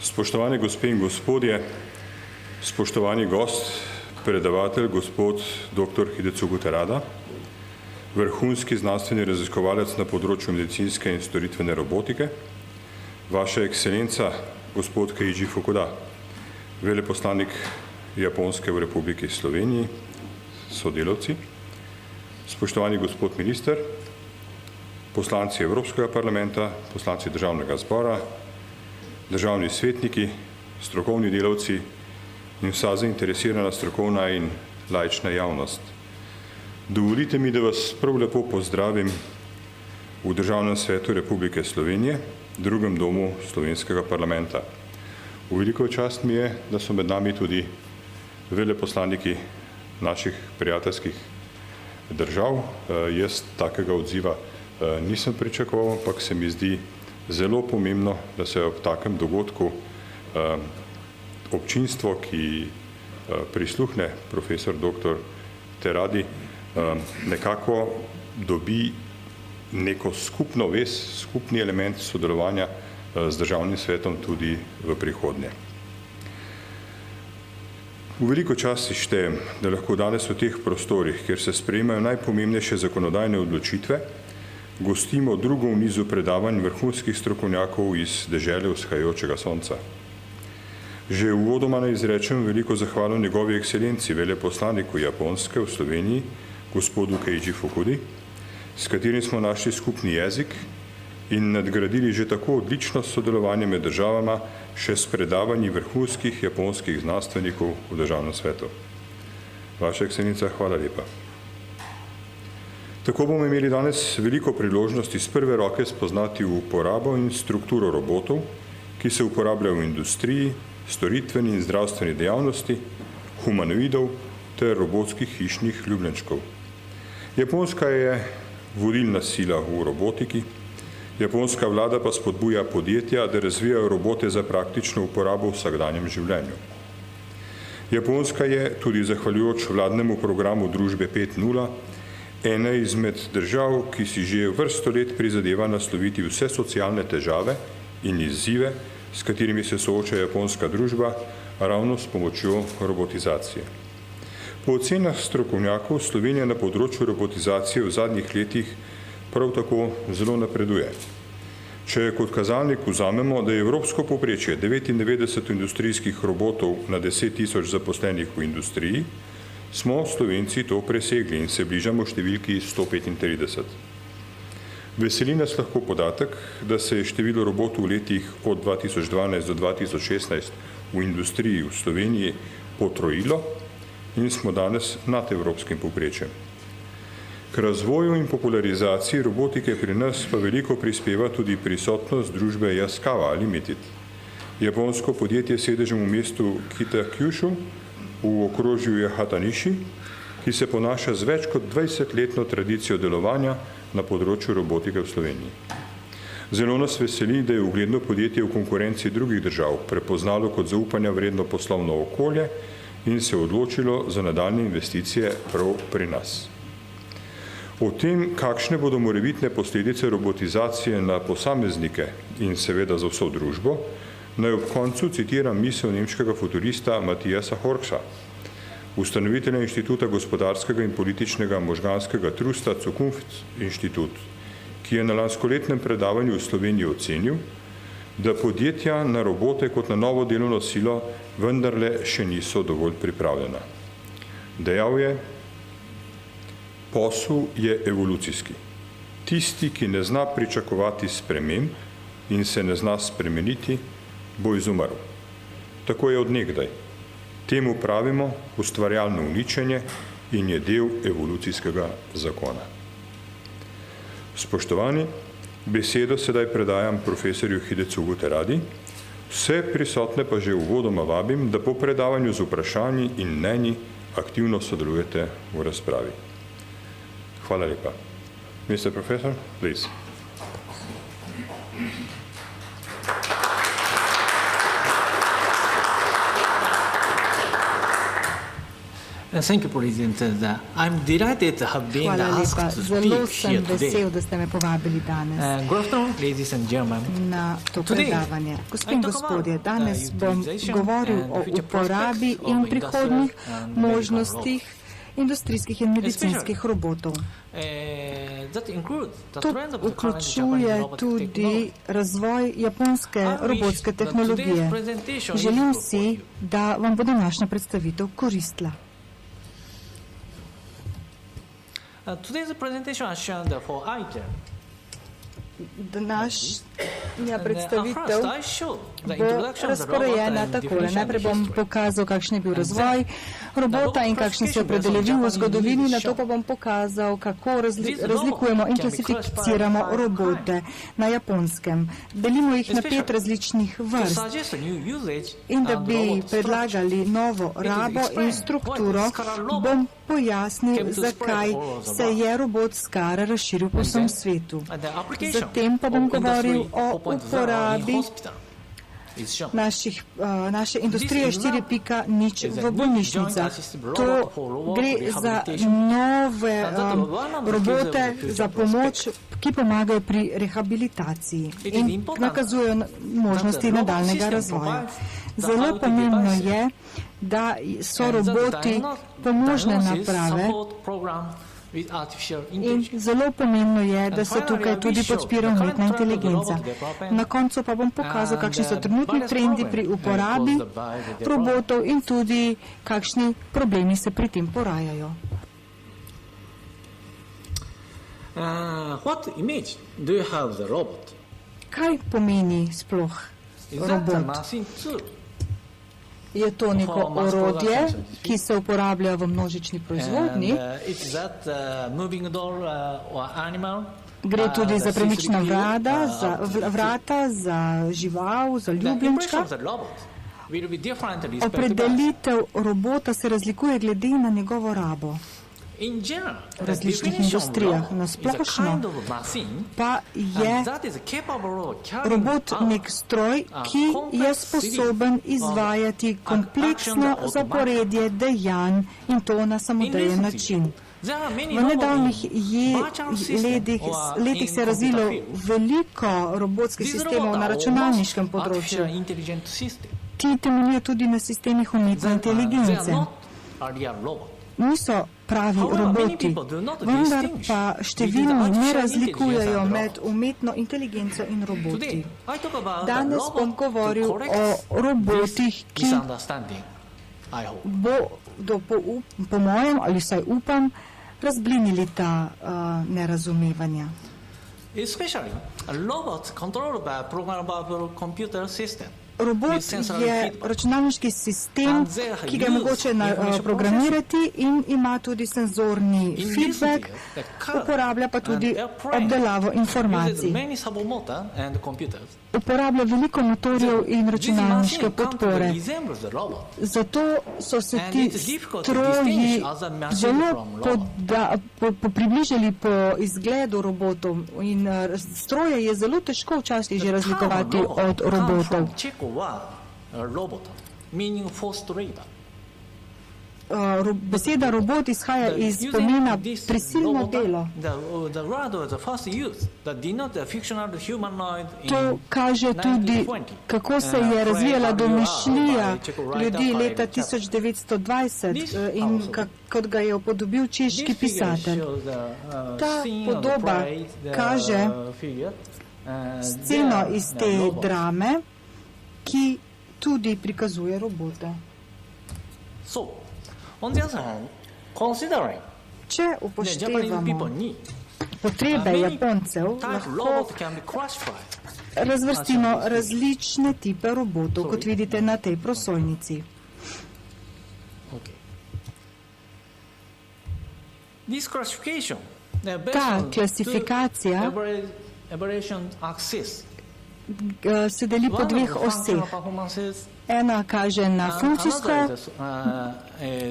Spoštovane gospe in gospodje, spoštovani gost, predavatelj gospod dr. Hidecugu Terada, vrhunski znanstveni raziskovalec na področju medicinske in storitvene robotike, Vaša ekscelenca gospod Keiji Fukuda, veleposlanik Japonske v Republiki Sloveniji, sodelavci, spoštovani gospod minister, poslanci Evropskega parlamenta, poslanci Državnega zbora, državni svetniki, strokovni delavci in vsa zainteresirana strokovna in laična javnost. Dovolite mi, da vas prav lepo pozdravim v Državnem svetu Republike Slovenije, drugem domu slovenskega parlamenta. V veliko čast mi je, da so med nami tudi veleposlaniki naših prijateljskih držav. Jaz takega odziva nisem pričakoval, ampak se mi zdi zelo pomembno, da se ob takem dogodku občinstvo, ki prisluhne profesor dr. Teradi, nekako dobi neko skupno vez, skupni element sodelovanja z Državnim svetom tudi v prihodnje. V veliko čast si štejem, da lahko danes v teh prostorih, kjer se sprejemajo najpomembnejše zakonodajne odločitve, gostimo drugo v nizu predavanj vrhunskih strokovnjakov iz dežele vzhajajočega sonca. Že uvodoma naj izrečem veliko zahvalo njegovi ekscelenci, veleposlaniku Japonske v Sloveniji, gospodu Keiji Fukudi, s katerim smo našli skupni jezik in nadgradili že tako odlično sodelovanje med državama še s predavanji vrhunskih japonskih znanstvenikov v Državnem svetu. Vaša ekscelenca, hvala lepa. Tako bomo imeli danes veliko priložnosti iz prve roke spoznati uporabo in strukturo robotov, ki se uporabljajo v industriji, storitveni in zdravstveni dejavnosti, humanoidov ter robotskih hišnih ljubljenčkov. Japonska je vodilna sila v robotiki, japonska vlada pa spodbuja podjetja, da razvijajo robote za praktično uporabo v vsakdanjem življenju. Japonska je tudi zahvaljujoč vladnemu programu družbe 5.0 ena izmed držav, ki si že vrsto let prizadeva nasloviti vse socialne težave in izzive, s katerimi se sooča japonska družba, ravno s pomočjo robotizacije. Po ocenah strokovnjakov Slovenija na področju robotizacije v zadnjih letih prav tako zelo napreduje. Če kot kazalnik vzamemo, da je evropsko povprečje 99 industrijskih robotov na 10 tisoč zaposlenih v industriji, smo Slovenci to presegli in se bližamo številki 135. Veseli nas lahko podatek, da se je število robotov v letih od 2012 do 2016 v industriji v Sloveniji potrojilo in smo danes nad evropskim povprečjem. K razvoju in popularizaciji robotike pri nas pa veliko prispeva tudi prisotnost družbe Yaskawa Limited, japonsko podjetje s sedežem v mestu Kitakyushu v okrožju Jahataniši, ki se ponaša z več kot 20-letno tradicijo delovanja na področju robotike v Sloveniji. Zelo nas veseli, da je ugledno podjetje v konkurenci drugih držav prepoznalo kot zaupanja vredno poslovno okolje in se odločilo za nadaljnje investicije prav pri nas. O tem, kakšne bodo morebitne posledice robotizacije na posameznike in seveda za vso družbo, naj ob koncu citiram misel nemškega futurista Matthiasa Horksa, ustanovitelja Inštituta gospodarskega in političnega možganskega trusta Zukunft Inštitut, ki je na lanskoletnem predavanju v Sloveniji ocenil, da podjetja na robote kot na novo delovno silo vendarle še niso dovolj pripravljena. Dejal je, posel je evolucijski. Tisti, ki ne zna pričakovati sprememb in se ne zna spremeniti, bo izumrl. Tako je od nekdaj. Temu pravimo ustvarjalno uničenje in je del evolucijskega zakona. Spoštovani, besedo sedaj predajam profesorju Hidecugu Teradi, vse prisotne pa že uvodoma vabim, da po predavanju z vprašanji in mnenji aktivno sodelujete v razpravi. Hvala lepa. Mr. Professor, please. Thank you, President. I'm delighted to have been Hvala asked lepa. to Zelo speak sem here today. vesel, da ste me povabili danes Good afternoon, ladies and gentlemen. na to Today, predavanje. Gospe in I talk gospodje, about, danes bom utilization govoril and o future uporabi prospects in of prihodnjih industrial and medical možnostih industrijskih in medicinskih robotov. That includes the To trend of the current vključuje Japanese robotic tudi technology. razvoj japonske I wish robotske that tehnologije. today's presentation is Želim for si, you. da vam bo današnja predstavitev koristila. Today's presentation is shown for ITER. Današnja predstavitev bo razporejena takole. Najprej bom pokazal, kakšen je bil razvoj robota in kakšni se je opredelil v zgodovini, na to pa bom pokazal, kako razlikujemo in klasificiramo robote na Japonskem. Delimo jih na 5 različnih vrst. In da bi predlagali novo rabo in strukturo, bom pojasnil, zakaj se je robot SCAR razširil po vsem svetu. Zatem pa bom govoril o uporabi naše industrije 4.0 v bolnišnicah. To gre za nove robote za pomoč, ki pomagajo pri rehabilitaciji in nakazujejo možnosti nadaljnega razvoja. Zelo pomembno je, da so roboti pomožne naprave in zelo pomembno je, da se tukaj tudi podpira umetna inteligenca. Na koncu pa bom pokazal, kakšni so trenutni trendi pri uporabi robotov in tudi kakšni problemi se pri tem porajajo. What image do you have of the robot? Kaj pomeni sploh robot? Je to neko orodje, ki se uporablja v množični proizvodnji? Gre tudi za premična vrata, za žival, za ljubljenčka? Opredelitev robota se razlikuje glede na njegovo rabo. V različnih industrijah. Na splošno pa je robot nek stroj, ki je sposoben izvajati kompleksno zaporedje dejanj in to na samodejen način. V nedavnih letih se je razvilo veliko robotskih sistemov na računalniškem področju. Ti temeljijo tudi na sistemih umetne inteligence. Niso pravi roboti, vendar pa številni ne razlikujejo med umetno inteligenco in roboti. Danes bom govoril o robotih, ki bodo po mojem, ali saj upam, razblinili ta nerazumevanja. Robot je računalniški sistem, ki ga je mogoče programirati in ima tudi senzorni feedback, uporablja pa tudi obdelavo informacij. Uporablja veliko motorjev in računalniške podpore. Zato so se ti stroji zelo približali po izgledu robotov in stroje je zelo težko včasih že razlikovati od robotov. Beseda robot izhaja iz pomena prisilno delo. To kaže tudi, kako se je razvijala domišljija ljudi leta 1920 in kot ga je upodobil češki pisatelj. Ta podoba kaže sceno iz te drame, ki tudi prikazuje robote. Če upoštevamo potrebe Japoncev, lahko razvrstimo različne tipe robotov, kot vidite na tej prosojnici. Ta klasifikacija se deli po dveh oseh. Ena kaže na funkcijsko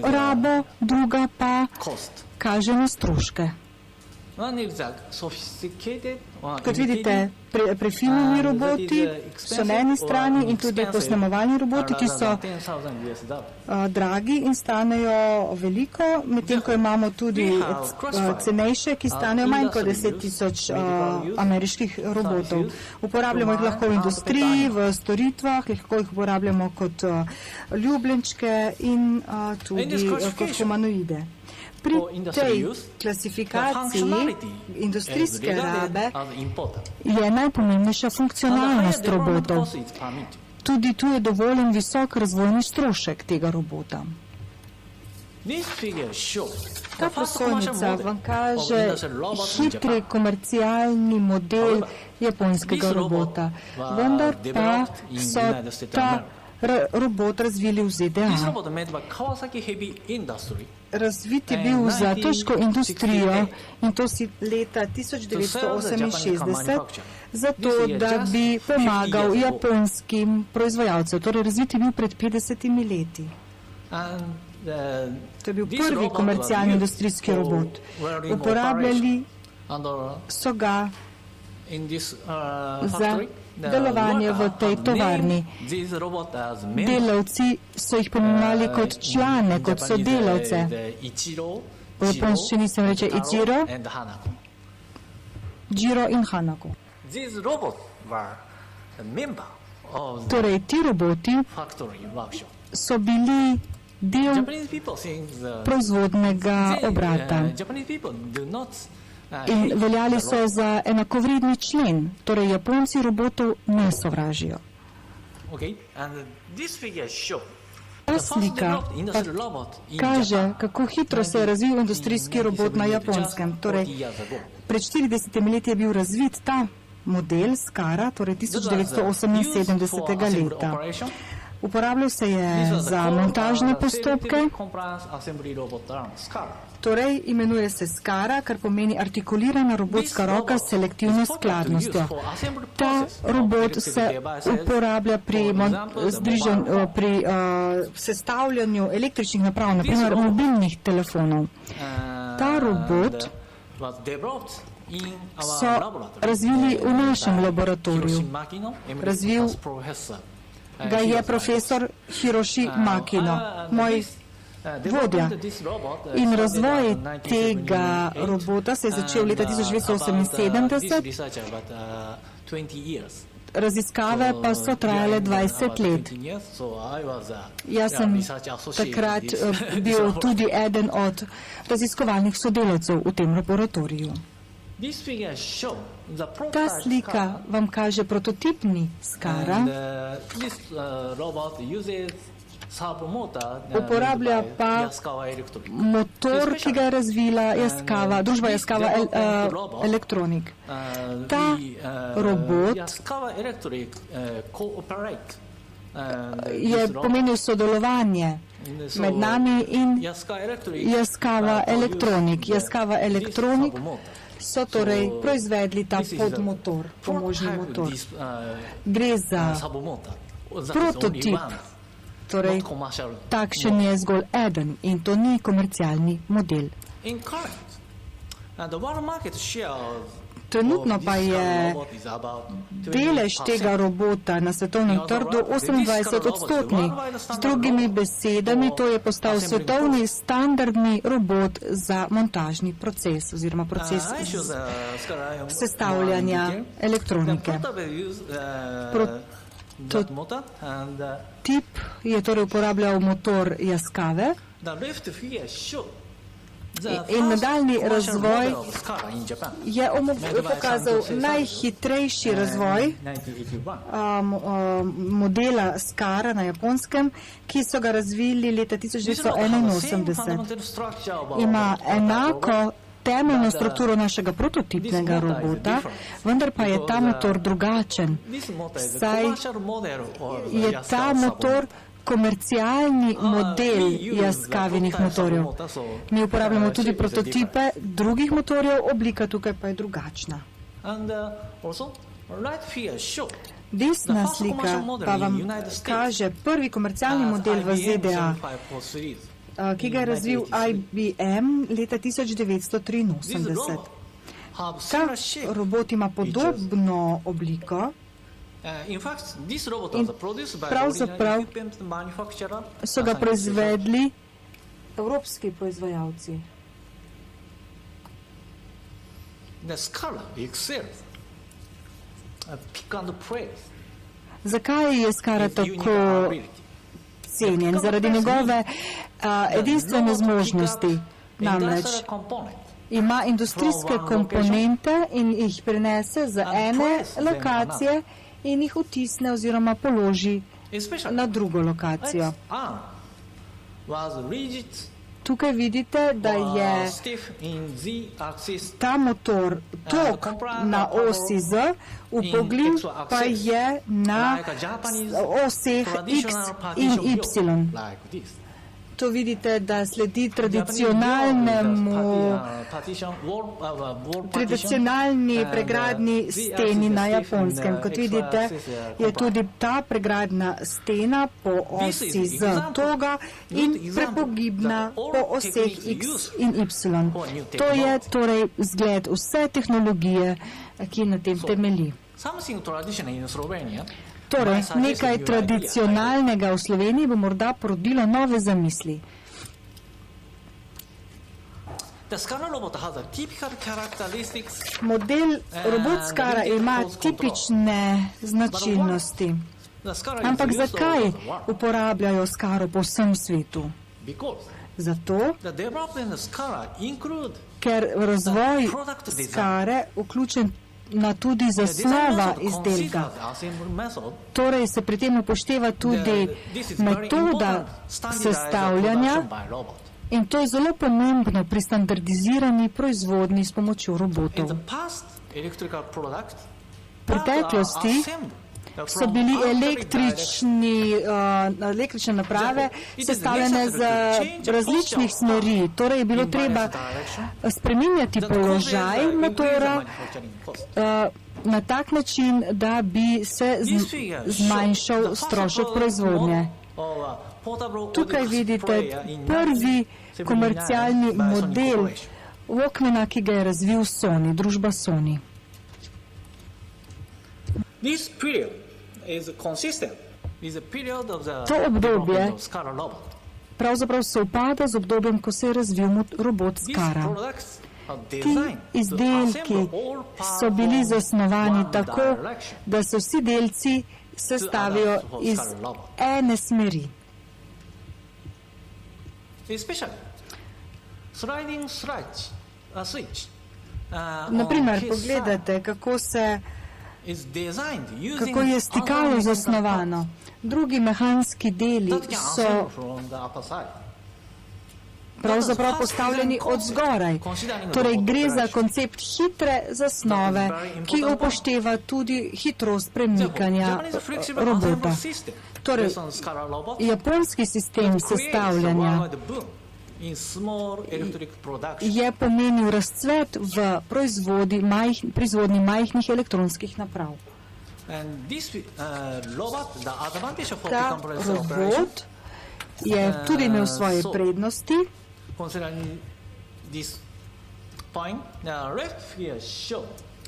rabo, druga pa kaže na stroške. Kot vidite, prefinjeni roboti so na eni strani in tudi posnemovalni roboti, ki so dragi in stanejo veliko, medtem ko imamo tudi cenejše, ki stanejo manj kot 10,000 ameriških robotov. Uporabljamo jih lahko v industriji, v storitvah, lahko jih uporabljamo kot ljubljenčke in tudi kot humanoide. Pri tej klasifikaciji industrijske rabe je najpomembnejša funkcionalnost robotov. Tudi tu je dovoljen visok razvojni strošek tega robota. Ta prosojnica vam kaže hitri komercialni model japonskega robota, vendar pa so ta robot razvili v ZDA. Razvit je bil za težko industrijo in to si leta 1968, zato da bi pomagal japonskim proizvajalcem. Torej, razvit je bil pred 50 leti. To je bil prvi komercialni industrijski robot. Uporabljali so ga za delovanje v tej tovarni. Delavci so jih pomenjali kot člane, kot sodelavce. V japonščini se reče Ichiro, Jiro in Hanako. Torej, ti roboti so bili del proizvodnega obrata in veljali so za enakovredni člen, torej Japonci robotov ne sovražijo. Ta slika pa kaže, kako hitro se je razvil industrijski robot na Japonskem. Torej, pred 40 leti je bil razvit ta model SCARA, torej 1978. leta. Uporabljal se je za montažne postopke, torej imenuje se SCARA, kar pomeni artikulirana robotska roka s selektivno skladnostjo. Ta robot se uporablja pri sestavljanju električnih naprav, naprimer mobilnih telefonov. Ta robot so razvili v našem laboratoriju. Razvil ga je profesor Hiroshi Makino, moj vodja. In razvoj tega robota se je začel leta 1978, raziskave pa so trajale 20 let. Jaz sem takrat bil tudi eden od raziskovalnih sodelavcev v tem laboratoriju. Ta slika vam kaže prototipni SCARA, uporablja pa motor, ki ga je razvila družba Yaskawa Electronic. Ta robot je pomenil sodelovanje med nami in Yaskawa Electronic. Yaskawa Electronic so torej proizvedli ta podmotor, pomožni motor. Gre za prototip, torej takšen je zgolj eden in to ni komercialni model. Trenutno pa je delež tega robota na svetovnem trgu 28-odstotni. Z drugimi besedami, to je postal svetovni standardni robot za montažni proces oziroma proces sestavljanja elektronike. Prototip je torej uporabljal motor Yaskawe in nadaljni razvoj je pokazal najhitrejši razvoj modela SCARA na Japonskem, ki so ga razvili leta 1981. Ima enako temeljno strukturo našega prototipnega robota, vendar pa je ta motor drugačen, saj je ta motor komercialni model Yaskawinih motorjev. Mi uporabljamo tudi prototipe drugih motorjev, oblika tukaj pa je drugačna. Desna slika pa vam kaže prvi komercialni model v ZDA, ki ga je razvil IBM leta 1983. have Ta similar shape. robot ima podobno obliko. In fact, this robot was produced by the pravzaprav original equipment manufacturer. So ga proizvedli evropski proizvajalci. The Scala excels. Pick and place. Zakaj je Scala Its unique tako ability. cenjen? Zaradi njegove edinstvene zmožnosti. Namreč Industrial component. ima industrijske komponente in jih prenese z ene lokacije in jih vtisne oziroma položi Especially na drugo lokacijo. its arm was rigid, Tukaj vidite, da je stiff in Z-axis. ta motor tok na osi Z, upogljiv pa je na Like a Japanese oseh X traditional in partition Y. build, like this. To vidite, da sledi tradicionalni pregradni steni na Japonskem. Kot vidite, je tudi ta pregradna stena po osi Z toga in prepogibna po oseh X in Y. To je torej zgled vse tehnologije, ki na tem temelji. Something traditional in Slovenia. Torej, nekaj tradicionalnega v Sloveniji bo morda porodilo nove zamisli. The Scala robot has a typical characteristics. Model robot Scala ima tipične značilnosti. The Scala is Ampak used all zakaj over the world uporabljajo Scalo po vsem svetu? because Zato, the development of Scala include ker razvoj Scale vključen na tudi zasnova izdelka. Torej se pri tem upošteva tudi metoda sestavljanja in to je zelo pomembno pri standardizirani proizvodnji s pomočjo robotov. V preteklosti so bili električne naprave sestavljene z različnih smeri, torej je bilo treba spreminjati položaj motora na tak način, da bi se zmanjšal strošek proizvodnje. Tukaj vidite prvi komercialni model Walkmana, ki ga je razvil Sony, družba Sony. This period is consistent with the period of the To obdobje development of Scala robot. pravzaprav sovpada z obdobjem, ko se je razvil robot These Scala. products are Ti designed to izdelki assemble all parts so bili from zasnovani one tako, direction. da se vsi delci sestavijo iz ene smeri. Especially sliding switch, Naprimer, on his pogledate, kako side is designed using kako je stikalo other zasnovano. Drugi mehanski deli that can so assemble from the upper side. pravzaprav postavljeni od zgoraj. Torej gre za koncept hitre zasnove, ki upošteva tudi hitrost premikanja robota. Torej, japonski sistem sestavljanja je pomenil razcvet v proizvodnji majhnih elektronskih naprav. Ta robot je tudi imel svoje prednosti.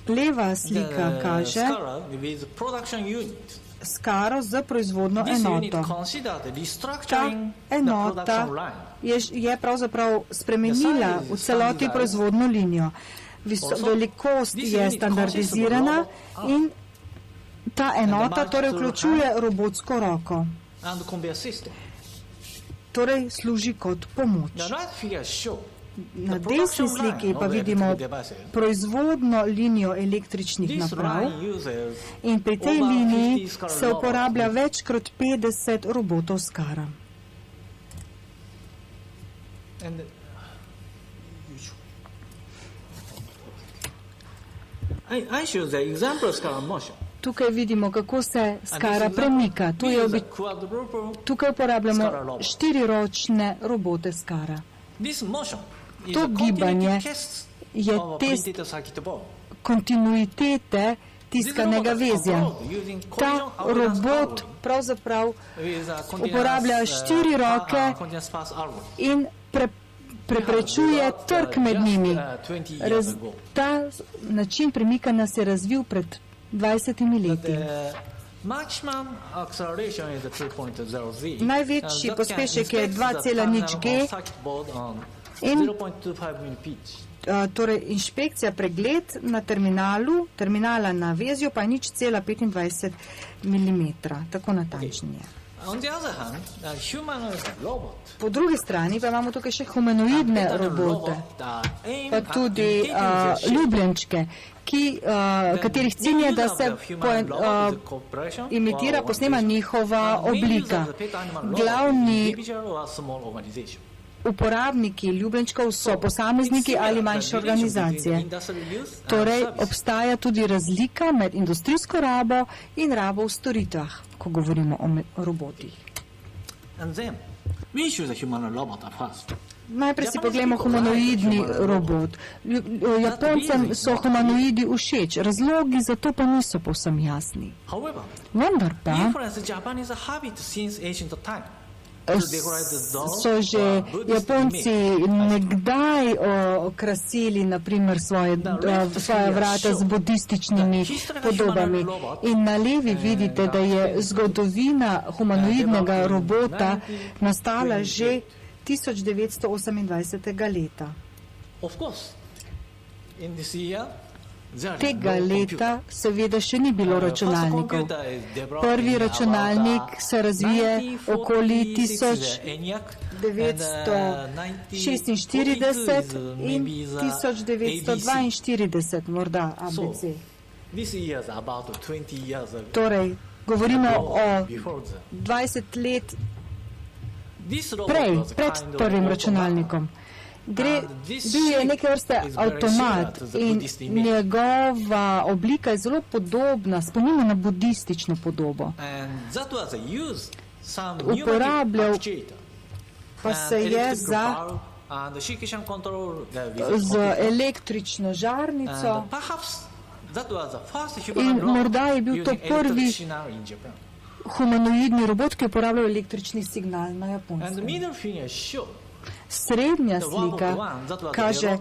Leva slika kaže Scalo z proizvodno enoto. Ta enota je pravzaprav spremenila v celoti proizvodno linijo. Velikost je standardizirana in ta enota torej vključuje robotsko roko. Torej služi kot pomoč. Na desni sliki pa vidimo proizvodno linijo električnih naprav in pri tej liniji se uporablja več kot 50 robotov Scala. Tukaj vidimo, kako se Scala premika. Tukaj uporabljamo štiriročne robote Scala. To gibanje je test kontinuitete tiskanega vezja. Ta robot pravzaprav uporablja štiri roke in preprečuje trk med njimi. Ta način premikanja se je razvil pred 20 leti. Največji pospešek je 2,0 G in torej inšpekcija, pregled na terminala na vezju pa je 0,25 mm, tako natančnije. Po drugi strani pa imamo tukaj še humanoidne robote, pa tudi ljubljenčke, katerih cilj je, da se imitira, posnema njihova oblika. Glavni uporabniki ljubljenčkov so posamezniki ali manjše organizacije. Torej, obstaja tudi razlika med industrijsko rabo in rabo v storitvah, ko govorimo o robotih. Najprej si pogledamo humanoidni robot. Japoncem so humanoidi všeč, razlogi za to pa niso povsem jasni. Vendar pa so že Japonci nekdaj okrasili naprimer svoje vrata z budističnimi podobami. In na levi vidite, da je zgodovina humanoidnega robota nastala že 1928. leta. Tega leta seveda še ni bilo računalnikov. Prvi računalnik se razvije okoli 1946 in 1942, morda ABC. Torej, govorimo o 20 let pred prvim računalnikom. Bil je neke vrste avtomat in njegova oblika je zelo podobna, spominja na budistično podobo. Uporabljal pa se je z električno žarnico in morda je bil to prvi humanoidni robot, ki je uporabljal električni signal na Japonskem. Srednja slika kaže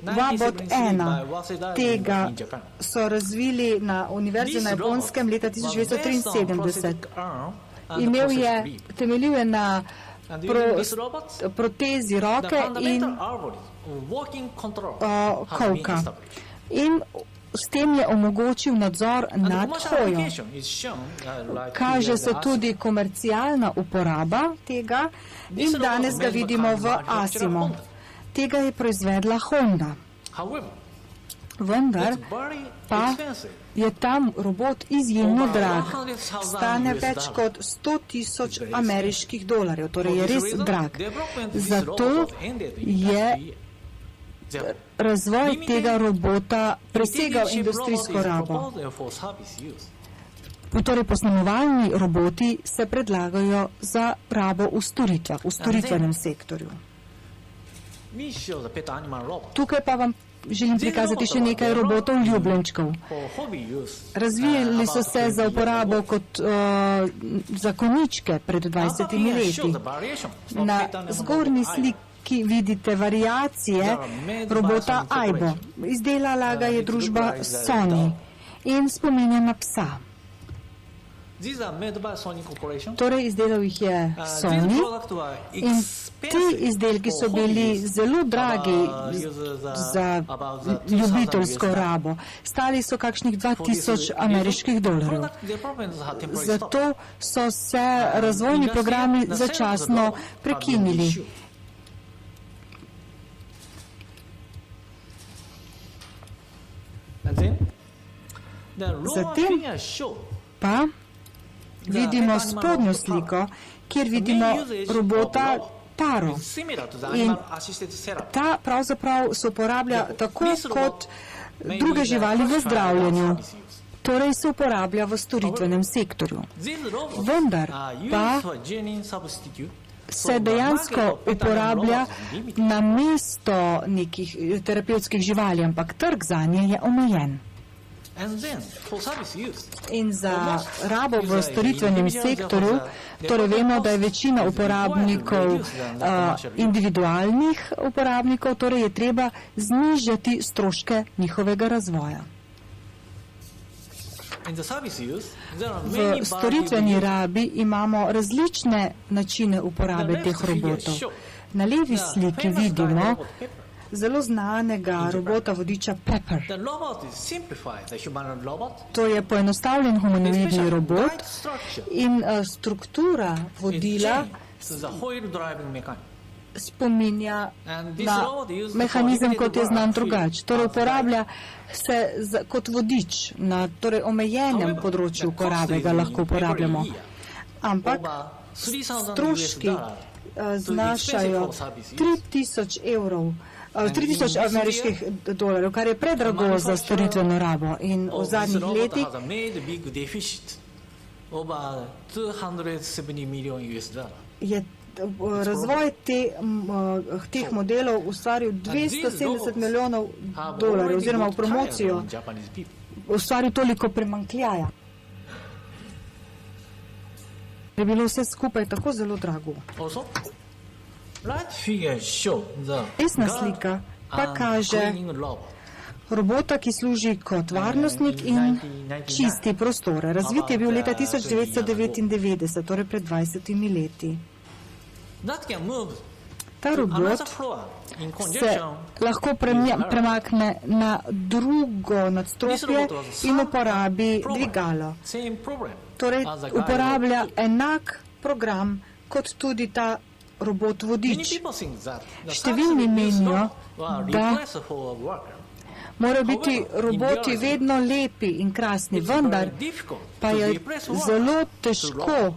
Wabot 1. Tega so razvili na univerzi na Japonskem leta 1973. Temeljil je na protezi roke in kolka. In s tem je omogočil nadzor nad hojo. Kaže se tudi komercialna uporaba tega in danes ga vidimo v Asimo. Tega je proizvedla Honda. Vendar pa je tam robot izjemno drag. Stane več kot $100,000 ameriških dolarjev, torej je res drag. Zato je razvoj tega robota presegal industrijsko rabo. Torej, posnemovalni roboti se predlagajo za rabo v storitvah, v storitvenem sektorju. Tukaj pa vam želim prikazati še nekaj robotov ljubljenčkov. Razvijali so se za uporabo kot za konjičke pred 20 leti. Na zgornji sliki vidite variacije robota Aibo. Izdelala ga je družba Sony in spominja na psa. Torej, izdelal jih je Sony in ti izdelki so bili zelo dragi za ljubiteljsko rabo. Stali so kakšnih $2,000 ameriških dolarjev. Zato so se razvojni programi začasno prekinili. Zatem pa vidimo spodnjo sliko, kjer vidimo robota Taro. In ta pravzaprav se uporablja tako kot druge živali v zdravljenju. Torej se uporablja v storitvenem sektorju. Vendar pa se dejansko uporablja na mesto nekih terapevtskih živali, ampak trg zanje je omejen. In za rabo v storitvenem sektorju, torej vemo, da je večina uporabnikov individualnih uporabnikov, torej je treba znižati stroške njihovega razvoja. V storitveni rabi imamo različne načine uporabe teh robotov. Na levi sliki vidimo zelo znanega robota vodiča Pepper. To je poenostavljen humanoidni robot in struktura vodila spominja na mehanizem, kot je znan drugače. Torej uporablja se kot vodič na torej omejenem področju uporabe, ga lahko uporabljamo. Ampak stroški znašajo 3000 ameriških dolarjev, kar je predrago za storitveno rabo. In v zadnjih letih je razvoj teh modelov ustvaril 270 milijonov dolarjev oziroma v promocijo ustvaril toliko primanjkljaja. Je bilo vse skupaj tako zelo drago. Desna slika pa kaže robota, ki služi kot varnostnik in čisti prostore. Razvit je bil leta 1999, torej pred 20 leti. Ta robot se lahko premakne na drugo nadstropje in uporabi dvigalo. Torej uporablja enak program kot tudi ta robot vodič. Številni menijo, da morajo biti roboti vedno lepi in krasni, vendar pa je zelo težko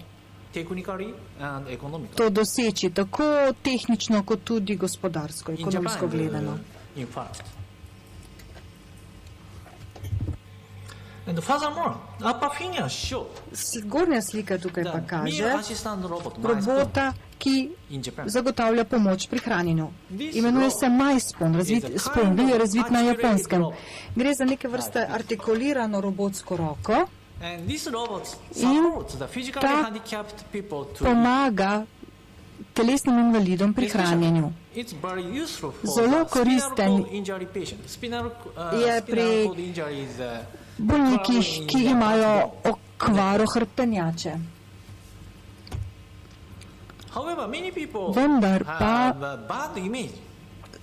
to doseči, tako tehnično kot tudi gospodarsko, ekonomsko gledano. Zgornja slika tukaj pa kaže robota, ki zagotavlja pomoč pri hranjenju. Imenuje se MySpoon, bil je razvit na Japonskem. Gre za neke vrste artikulirano robotsko roko in ta pomaga telesnim invalidom pri hranjenju. Zelo koristen je pri bolnikih, ki imajo okvaro hrbtenjače. Vendar pa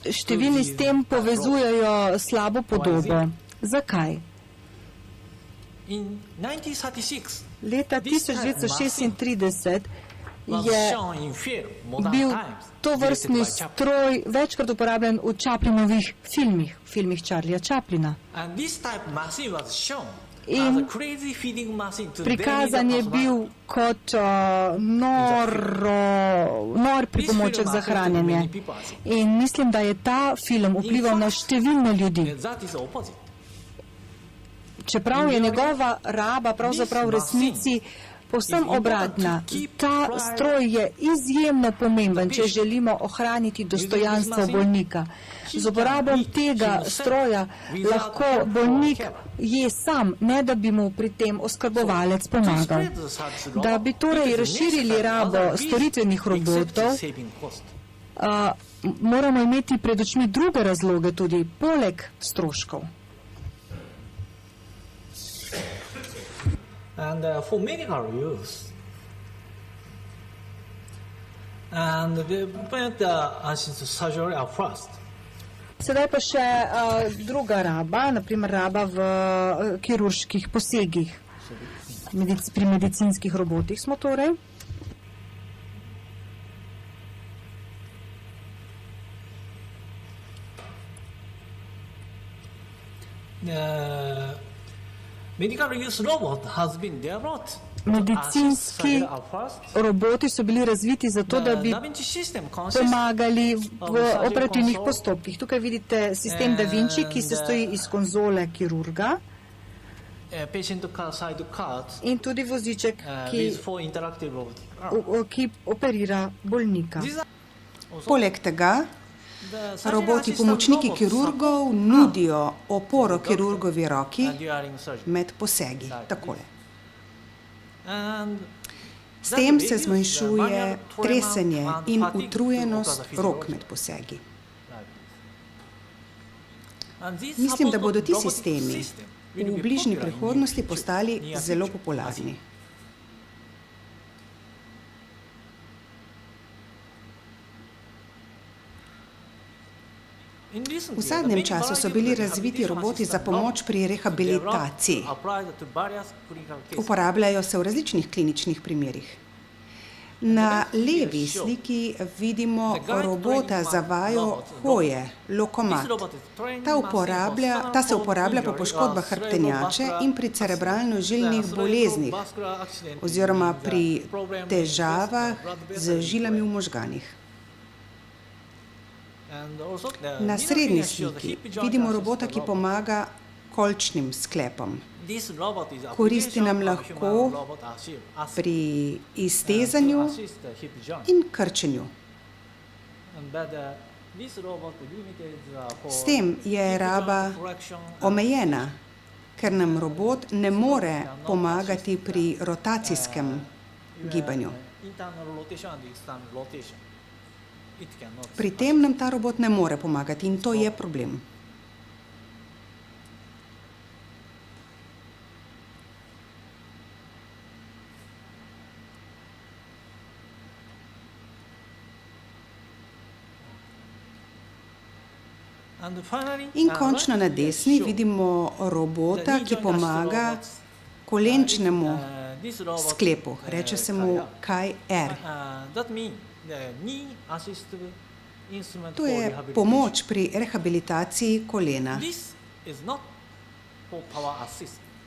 številni s tem povezujejo slabo podobo. Zakaj? Leta 1936 je bil tovrstni stroj večkrat uporabljen v Chaplinovih filmih Charlieja Chaplina. In prikazan je bil kot nor pripomoček za hranjenje. In mislim, da je ta film vplival na številne ljudi. Čeprav je njegova raba pravzaprav v resnici povsem obratna. Ta stroj je izjemno pomemben, če želimo ohraniti dostojanstvo bolnika. Z uporabom tega stroja lahko bolnik je sam, ne da bi mu pri tem oskrbovalec pomagal. Da bi torej razširili rabo storitvenih robotov, moramo imeti pred očmi druge razloge tudi, poleg stroškov. And for medical use, and they went surgery at first. Sedaj pa še druga raba, naprimer raba v kirurških posegih. Pri medicinskih robotih smo torej. Medicinski roboti so bili razviti zato, da bi pomagali v operativnih postopkih. Tukaj vidite sistem Da Vinci, ki se stoji iz konzole kirurga in tudi voziček, ki operira bolnika. Poleg tega Roboti pomočniki kirurgov nudijo oporo kirurgovi roki med posegi. Takole. S tem se zmanjšuje tresenje in utrujenost rok med posegi. Mislim, da bodo ti sistemi v bližnji prihodnosti postali zelo popularni. V zadnjem času so bili razviti roboti za pomoč pri rehabilitaciji. Uporabljajo se v različnih kliničnih primerih. Na levi sliki vidimo robota za vajo hoje, lokomat. Ta se uporablja po poškodbah hrbtenjače in pri cerebralno-žilnih boleznih oziroma pri težavah z žilami v možganih. Na srednji sliki vidimo robota, ki pomaga kolčnim sklepom. Koristi nam lahko pri iztezanju in krčenju. S tem je raba omejena, ker nam robot ne more pomagati pri rotacijskem gibanju. Pri tem nam ta robot ne more pomagati in to je problem. In končno na desni vidimo robota, ki pomaga kolenčnemu sklepu. Reče se mu KR. To je pomoč pri rehabilitaciji kolena.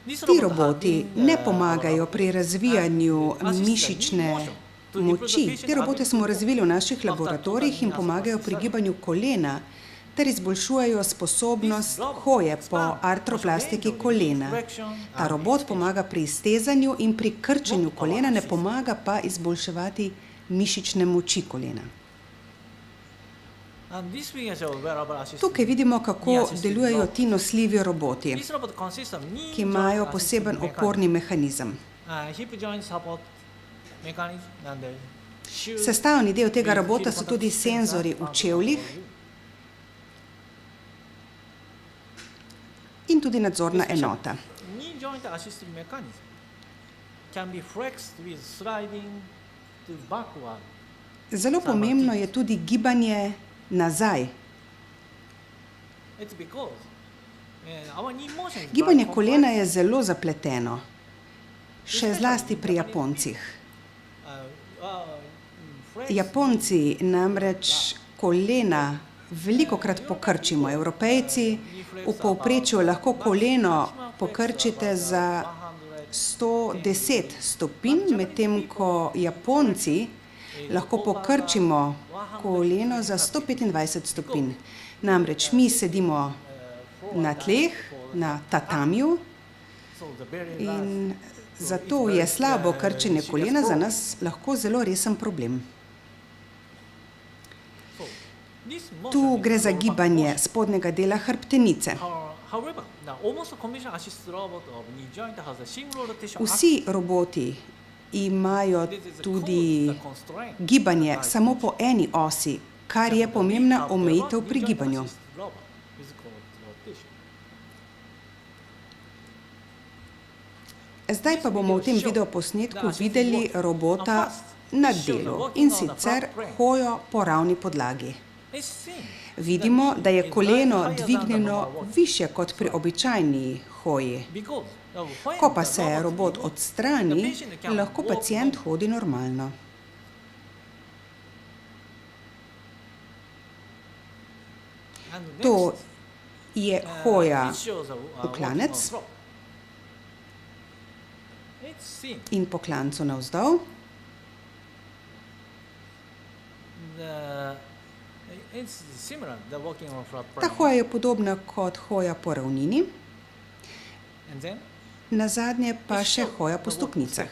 Ti roboti ne pomagajo pri razvijanju mišične moči. Te robote smo razvili v naših laboratorijih in pomagajo pri gibanju kolena ter izboljšujejo sposobnost hoje po artroplastiki kolena. Ta robot pomaga pri iztezanju in pri krčenju kolena, ne pomaga pa izboljševati mišične moči kolena. Tukaj vidimo, kako delujejo ti nosljivi roboti, ki imajo poseben oporni mehanizem. Sestavni del tega robota so tudi senzorji v čevljih in tudi nadzorna enota. Zelo pomembno je tudi gibanje nazaj. Gibanje kolena je zelo zapleteno, še zlasti pri Japoncih. Japonci namreč kolena velikokrat pokrčimo. Evropejci v povprečju lahko koleno pokrčite za 110 stopinj, medtem ko Japonci lahko pokrčimo koleno za 125 stopinj. Namreč mi sedimo na tleh, na tatamiju in zato je slabo krčenje kolena za nas lahko zelo resen problem. Tu gre za gibanje spodnjega dela hrbtenice. Vsi roboti imajo tudi gibanje samo po eni osi, kar je pomembna omejitev pri gibanju. Zdaj pa bomo v tem videoposnetku videli robota na delu, in sicer hojo po ravni podlagi. Vidimo, da je koleno dvignjeno višje kot pri običajni hoji. Ko pa se robot odstrani, lahko pacient hodi normalno. To je hoja v klanec in po klancu navzdol. Ta hoja je podobna kot hoja po ravnini, nazadnje pa še hoja po stopnicah.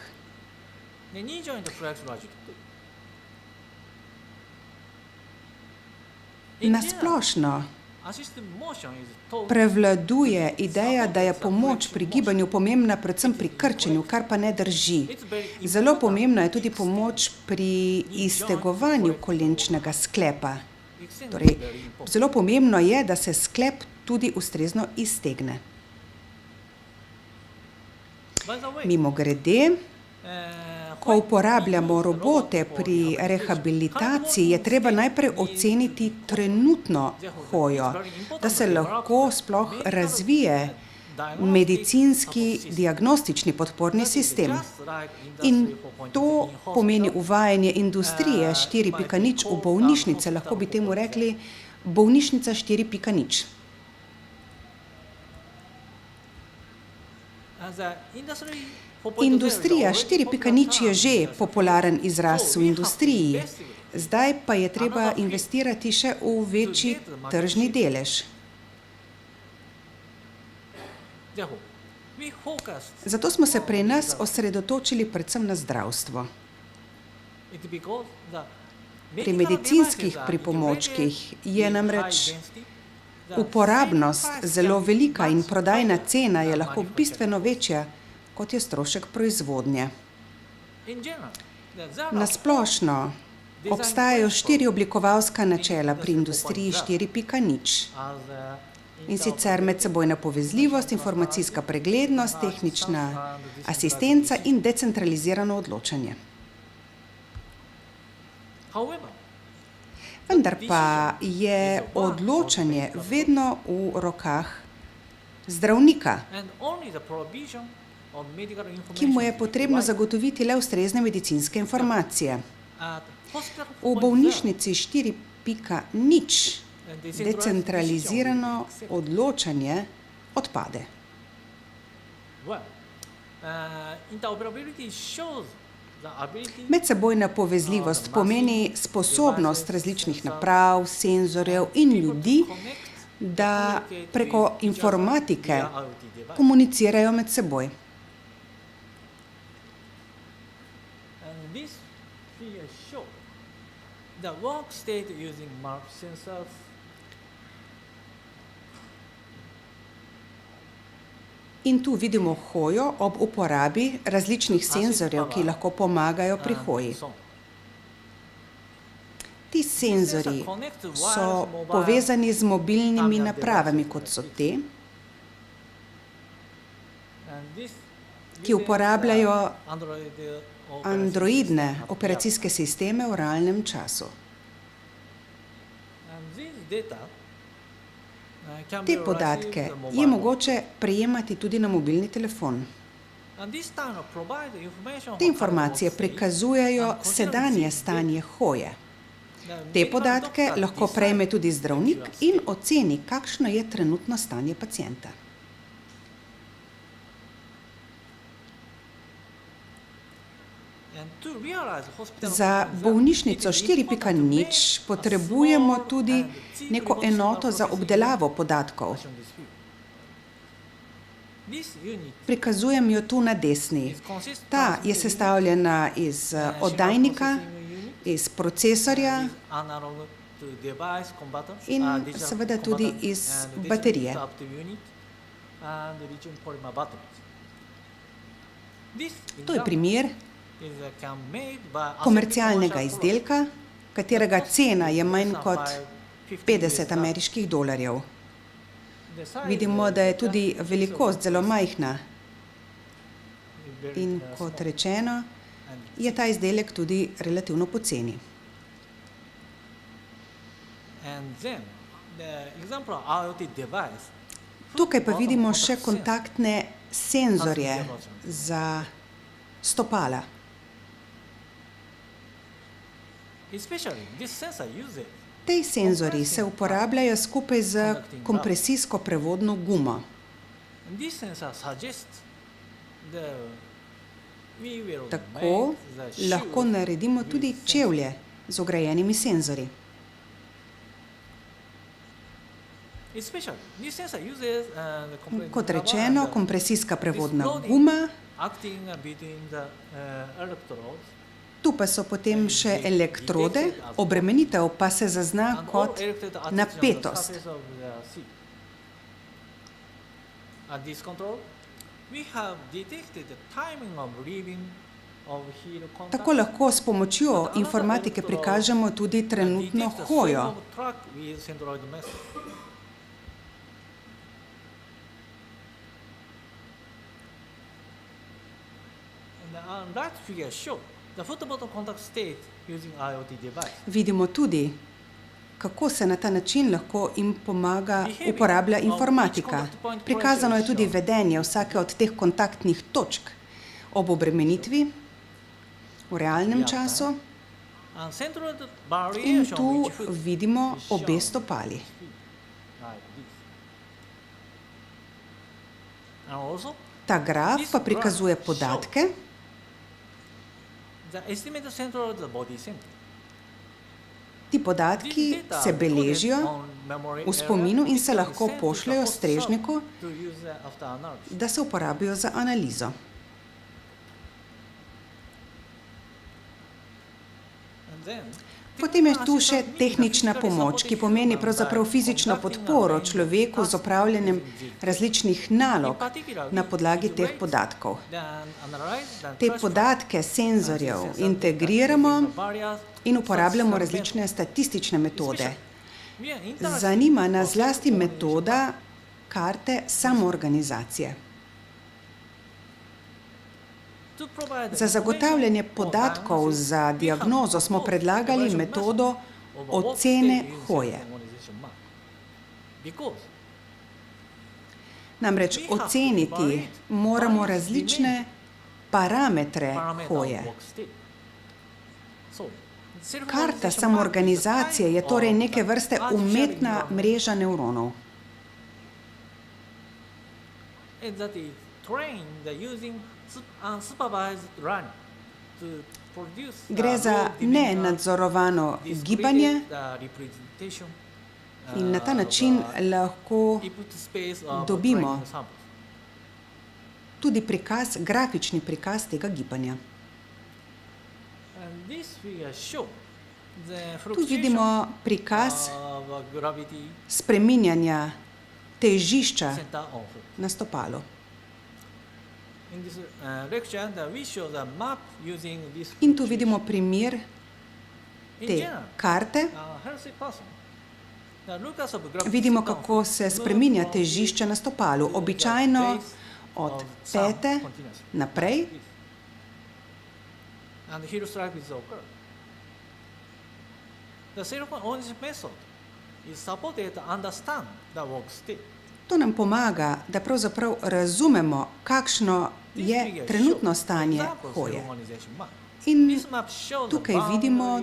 Na splošno prevladuje ideja, da je pomoč pri gibanju pomembna predvsem pri krčenju, kar pa ne drži. Zelo pomembna je tudi pomoč pri iztegovanju kolenčnega sklepa. Torej, zelo pomembno je, da se sklep tudi ustrezno iztegne. Mimogrede, ko uporabljamo robote pri rehabilitaciji, je treba najprej oceniti trenutno hojo, da se lahko sploh razvije medicinski diagnostični podporni sistem. In to pomeni uvajanje industrije 4.0 v bolnišnice, lahko bi temu rekli bolnišnica 4.0. Industrija 4.0 je že popularen izraz v industriji, zdaj pa je treba investirati še v večji tržni delež. Zato smo se pri nas osredotočili predvsem na zdravstvo. Pri medicinskih pripomočkih je namreč uporabnost zelo velika in prodajna cena je lahko bistveno večja, kot je strošek proizvodnje. Na splošno obstajajo 4 oblikovalska načela pri industriji 4.0. In sicer medsebojna povezljivost, informacijska preglednost, tehnična asistenca in decentralizirano odločanje. Vendar pa je odločanje vedno v rokah zdravnika, ki mu je potrebno zagotoviti le ustrezne medicinske informacije. V bolnišnici 4.0 decentralizirano odločanje odpade. Medsebojna povezljivost pomeni sposobnost različnih naprav, senzorjev in ljudi, da preko informatike komunicirajo med seboj. In tu vidimo hojo ob uporabi različnih senzorjev, ki lahko pomagajo pri hoji. Ti senzorji so povezani z mobilnimi napravami, kot so te, ki uporabljajo androidne operacijske sisteme v realnem času. Te podatke je mogoče prejemati tudi na mobilni telefon. Te informacije prikazujejo sedanje stanje hoje. Te podatke lahko prejme tudi zdravnik in oceni, kakšno je trenutno stanje pacienta. Za bolnišnico 4.0 potrebujemo tudi neko enoto za obdelavo podatkov. Prikazujem jo tu na desni. Ta je sestavljena iz oddajnika, iz procesorja in seveda tudi iz baterije. To je primer komercialnega izdelka, katerega cena je manj kot $50. Vidimo, da je tudi velikost zelo majhna. In kot rečeno, je ta izdelek tudi relativno poceni. Tukaj pa vidimo še kontaktne senzorje za stopala. Ti senzorji se uporabljajo skupaj z kompresijsko prevodno gumo. Tako lahko naredimo tudi čevlje z vgrajenimi senzorji. Kot rečeno, kompresijska prevodna guma Tu pa so potem še elektrode, obremenitev pa se zazna kot napetost. At this control, we have detected the timing of leaving of heel contact. Tako lahko s pomočjo informatike prikažemo tudi trenutno hojo. Track with centroid method. And that figure shows the foot bottom contact state using IoT device. Vidimo tudi, kako se na ta način lahko jim uporablja informatika. Prikazano je tudi vedenje vsake od teh kontaktnih točk ob obremenitvi v realnem času And centroid in variation tu which foot vidimo obe stopali. like this. And also Ta graf pa prikazuje podatke, the estimated centroid body center. ti podatki se beležijo v spominu in se lahko pošljejo strežniku, da se uporabijo za analizo. Potem je tu še tehnična pomoč, ki pomeni pravzaprav fizično podporo človeku z opravljanjem različnih nalog na podlagi teh podatkov. Te podatke senzorjev integriramo in uporabljamo različne statistične metode. Zanima nas zlasti metoda karte samoorganizacije. Za zagotavljanje podatkov za diagnozo smo predlagali metodo ocene hoje. Namreč oceniti moramo različne parametre hoje. Karta samoorganizacije je torej neke vrste umetna mreža nevronov. Gre za nenadzorovano gibanje in na ta način lahko dobimo tudi prikaz, grafični prikaz tega gibanja. Tu vidimo prikaz spreminjanja težišča na stopalu. In tu vidimo primer te karte. Vidimo, kako se spreminja težišče na stopalu, običajno od pete naprej. To nam pomaga, da pravzaprav razumemo, kakšno je trenutno stanje hoje. In tukaj vidimo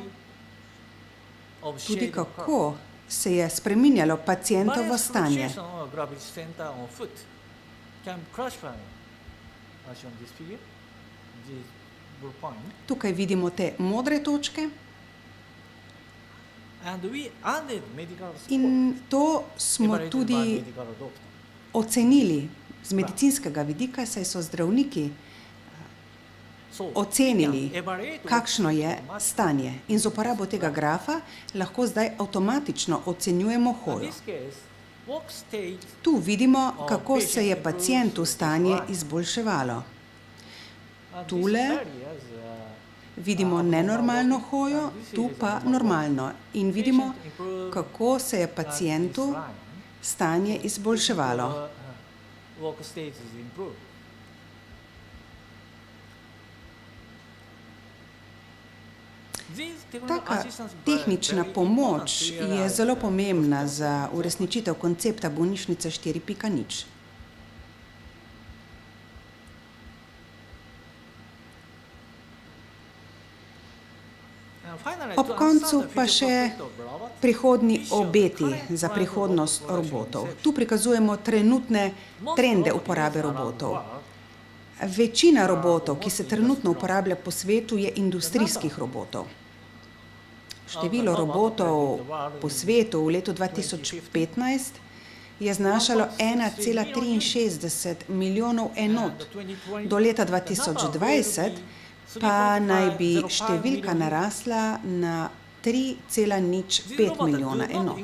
tudi, kako se je spreminjalo pacientovo stanje. Tukaj vidimo te modre točke. In to smo tudi ocenili z medicinskega vidika, saj so zdravniki ocenili, kakšno je stanje. In z uporabo tega grafa lahko zdaj avtomatično ocenjujemo hojo. Tu vidimo, kako se je pacientu stanje izboljševalo. Tule vidimo nenormalno hojo, tu pa normalno. In vidimo, kako se je pacientu stanje izboljševalo. Taka tehnična pomoč je zelo pomembna za uresničitev koncepta bolnišnice 4.0. Ob koncu pa še prihodnji obeti za prihodnost robotov. Tu prikazujemo trenutne trende uporabe robotov. Večina robotov, ki se trenutno uporablja po svetu, je industrijskih robotov. Število robotov po svetu v letu 2015 je znašalo 1,63 milijonov enot. Do leta 2020 pa naj bi številka narasla na 3,05 milijona enot.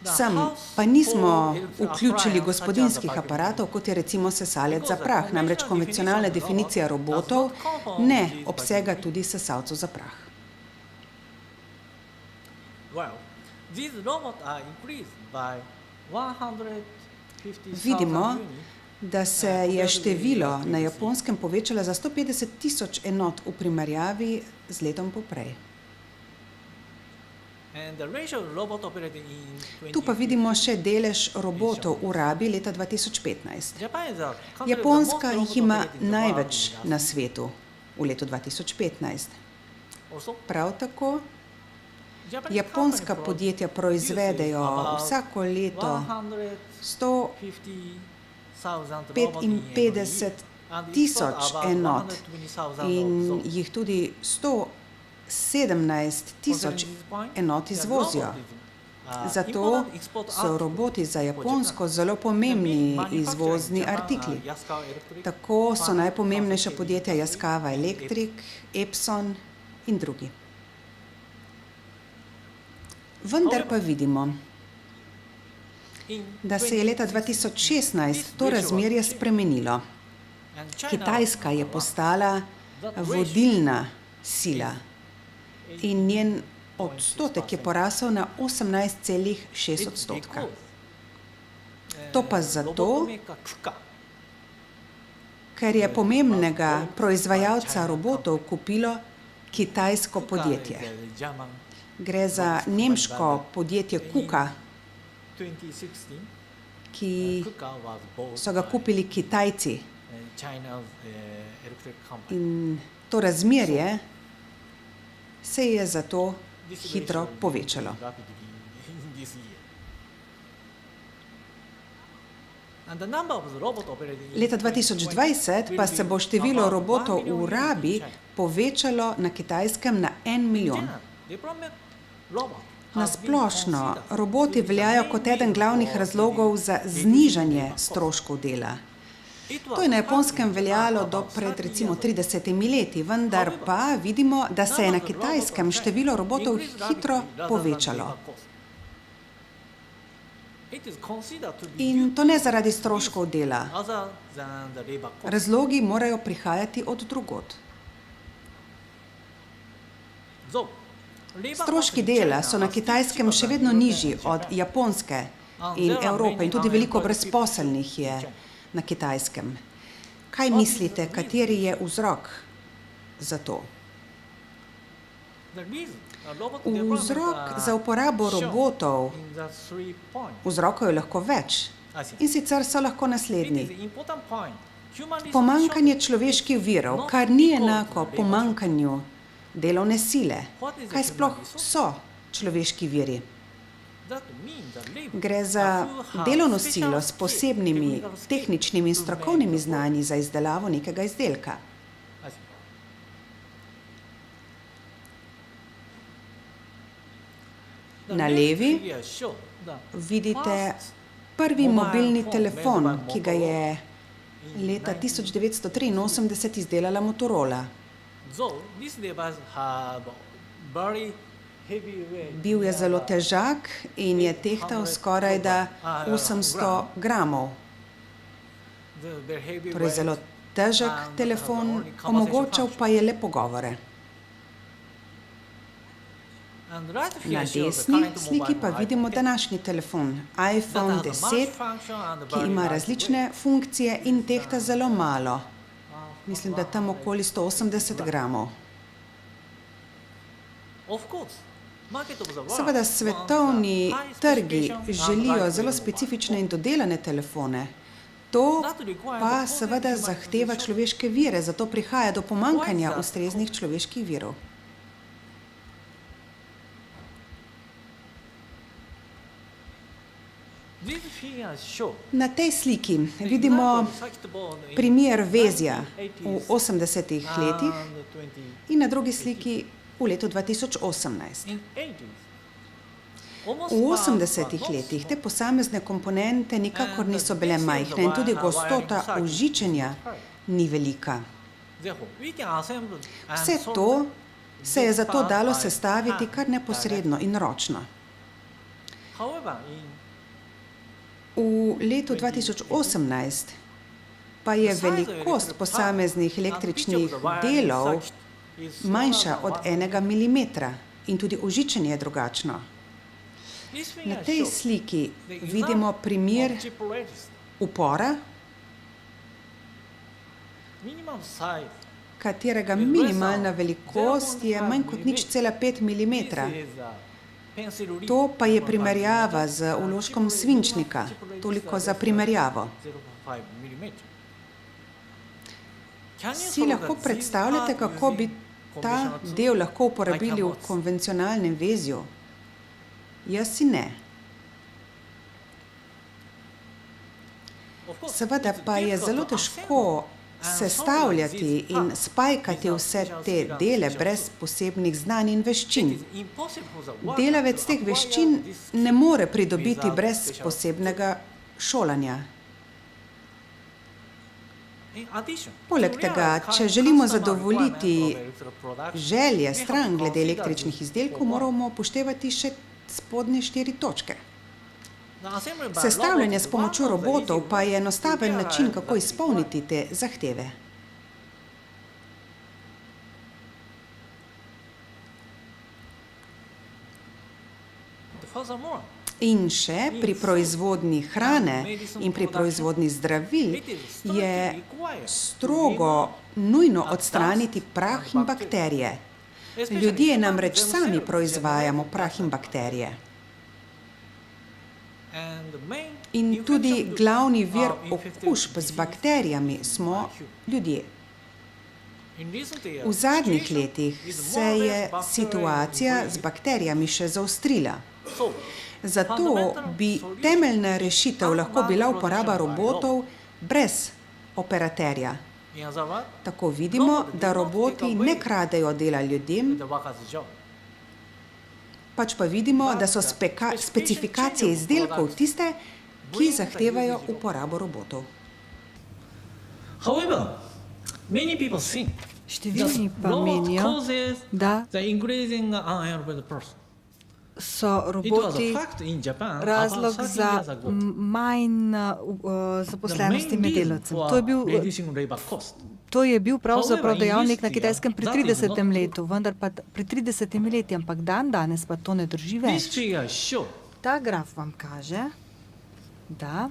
Sem pa nismo vključili gospodinjskih aparatov, kot je recimo sesalec za prah, namreč konvencionalna definicija robotov ne obsega tudi sesalcev za prah. Vidimo, da se je število na Japonskem povečalo za 150.000 enot v primerjavi z letom poprej. Tu pa vidimo še delež robotov v rabi leta 2015. Japonska jih ima največ na svetu v letu 2015. Prav tako japonska podjetja proizvedejo vsako leto 155.000 enot in jih tudi 117.000 enot izvozijo. Zato so roboti za Japonsko zelo pomembni izvozni artikli. Tako so najpomembnejša podjetja Yaskawa Electric, Epson in drugi. Vendar pa vidimo, da se je leta 2016 to razmerje spremenilo. Kitajska je postala vodilna sila in njen odstotek je porasel na 18,6%. To pa zato, ker je pomembnega proizvajalca robotov kupilo kitajsko podjetje. Gre za nemško podjetje KUKA, ki so ga kupili Kitajci. In to razmerje se je zato hitro povečalo. Leta 2020 pa se bo število robotov v rabi povečalo na Kitajskem na 1 milijon. Na splošno, roboti veljajo kot eden glavnih razlogov za znižanje stroškov dela. To je na Japonskem veljalo do pred recimo 30 leti, vendar pa vidimo, da se je na Kitajskem število robotov hitro povečalo. In to ne zaradi stroškov dela. Razlogi morajo prihajati od drugod. Stroški dela so na Kitajskem še vedno nižji od Japonske in Evrope in tudi veliko brezposelnih je na Kitajskem. Kaj mislite, kateri je vzrok za to? Vzrok za uporabo robotov, vzrokov je lahko več, in sicer so lahko naslednji. Pomanjkanje človeških virov, kar ni enako pomanjkanju delovne sile. Kaj sploh so človeški viri? Gre za delovno silo s posebnimi tehničnimi in strokovnimi znanji za izdelavo nekega izdelka. Na levi vidite prvi mobilni telefon, ki ga je leta 1983 izdelala Motorola. Bil je zelo težak in je tehtal skorajda 800 gramov. Torej zelo težek telefon, omogočal pa je le pogovore. Na desni sliki pa vidimo današnji telefon, iPhone 10, ki ima različne funkcije in tehta zelo malo. Mislim, da tam okoli 180 gramov. Seveda svetovni trgi želijo zelo specifične in dodelane telefone. To pa seveda zahteva človeške vire, zato prihaja do pomanjkanja ustreznih človeških virov. Na tej sliki vidimo primer vezja v 80-ih letih in na drugi sliki v letu 2018. V 80-ih letih te posamezne komponente nikakor niso bile majhne in tudi gostota užičenja ni velika. Vse to se je zato dalo sestaviti kar neposredno in ročno. V letu 2018 pa je velikost posameznih električnih delov manjša od 1 milimetra in tudi užičenje je drugačno. Na tej sliki vidimo primer upora, katerega minimalna velikost je manj kot 0,5 milimetra. To pa je primerjava z vložkom svinčnika, toliko za primerjavo. Si lahko predstavljate, kako bi ta del lahko uporabili v konvencionalnem vezju? Jaz si ne. Seveda pa je zelo težko sestavljati in spajkati vse te dele brez posebnih znanj in veščin. Delavec teh veščin ne more pridobiti brez posebnega šolanja. Poleg tega, če želimo zadovoljiti želje strank glede električnih izdelkov, moramo upoštevati še spodnje 4 točke. Sestavljanje s pomočjo robotov pa je enostaven način, kako izpolniti te zahteve. In še pri proizvodnji hrane in pri proizvodnji zdravil je strogo nujno odstraniti prah in bakterije. Ljudje namreč sami proizvajamo prah in bakterije. In tudi glavni vir okužb z bakterijami smo ljudje. V zadnjih letih se je situacija z bakterijami še zaostrila. Zato bi temeljna rešitev lahko bila uporaba robotov brez operaterja. Tako vidimo, da roboti ne kradejo dela ljudem, pač pa vidimo, da so specifikacije izdelkov tiste, ki zahtevajo uporabo robotov. Številni pa menijo, da so roboti razlog za manj zaposlenosti med delavcem. To je bil pravzaprav dejavnik na Kitajskem pri 30. letu, vendar pa pri 30 leti, ampak danes pa to ne drži več. Ta graf vam kaže, da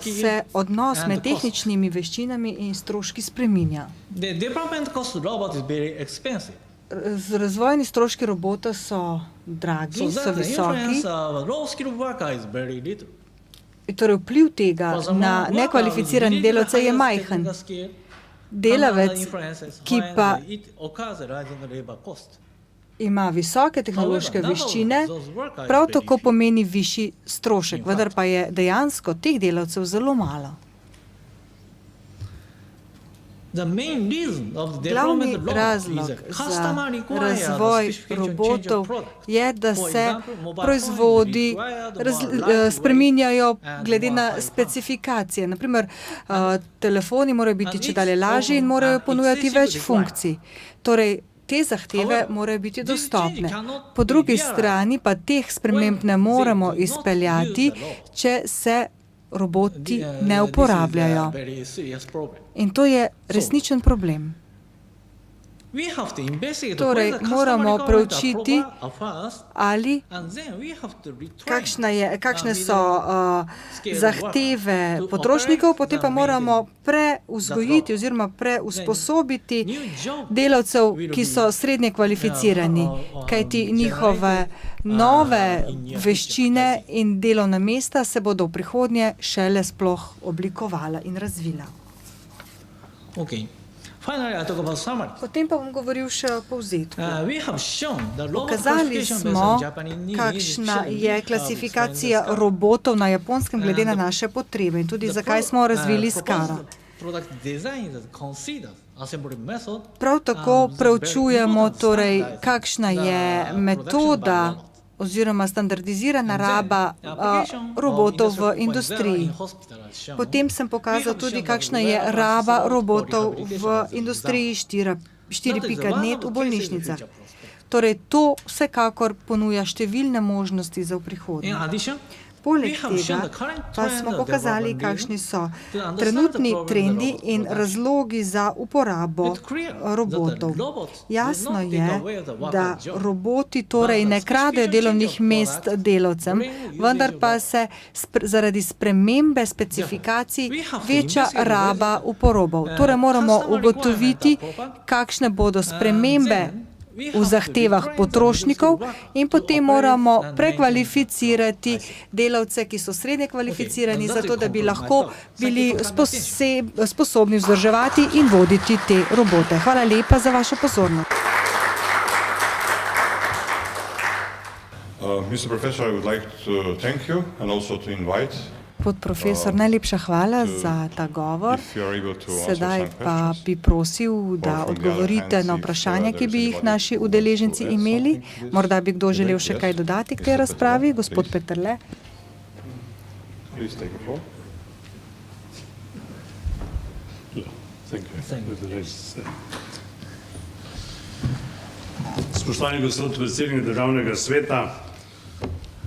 se odnos med tehničnimi veščinami in stroški spreminja. Razvojni stroški robota so dragi, so visoki. Torej vpliv tega na nekvalificirane delavce je majhen. Delavec, ki pa ima visoke tehnološke veščine, prav tako pomeni višji strošek, vendar pa je dejansko teh delavcev zelo malo. Glavni razlog za razvoj robotov je, da se proizvodi spreminjajo glede na specifikacije. Naprimer, telefoni morajo biti čedalje lažji in morajo ponujati več funkcij. Torej, te zahteve morajo biti dostopne. Po drugi strani pa teh sprememb ne moremo izpeljati, če se roboti ne uporabljajo. In to je resničen problem. Torej, moramo preučiti, ali kakšne so zahteve potrošnikov, potem pa moramo preuzgojiti oziroma preusposobiti delavcev, ki so srednje kvalificirani, kajti njihove nove veščine in delovna mesta se bodo v prihodnje šele sploh oblikovala in razvila. Potem pa bom govoril še o povzetku. Pokazali smo, kakšna je klasifikacija robotov na Japonskem glede na naše potrebe in tudi zakaj smo razvili Skara. Prav tako preučujemo, torej, kakšna je metoda oziroma standardizirana raba robotov v industriji. Potem sem pokazal tudi, kakšna je raba robotov v industriji 4.net v bolnišnicah. Torej, to vsekakor ponuja številne možnosti za prihodnost. Poleg tega pa smo pokazali, kakšni so trenutni trendi in razlogi za uporabo robotov. Jasno je, da roboti torej ne kradejo delovnih mest delavcem, vendar pa se zaradi spremembe specifikacij veča raba uporabov. Torej moramo ugotoviti, kakšne bodo spremembe v zahtevah potrošnikov in potem moramo prekvalificirati delavce, ki so srednje kvalificirani, zato da bi lahko bili sposobni vzdrževati in voditi te robote. Hvala lepa za vašo pozornost. Mr. Professor, I would like to thank you and also to invite Podprofesor, najlepša hvala za ta govor. Sedaj pa bi prosil, da odgovorite na vprašanja, ki bi jih naši udeleženci imeli. Morda bi kdo želel še kaj dodati k tej razpravi. Gospod Peterle. Spoštovani gospod predsednik Državnega sveta,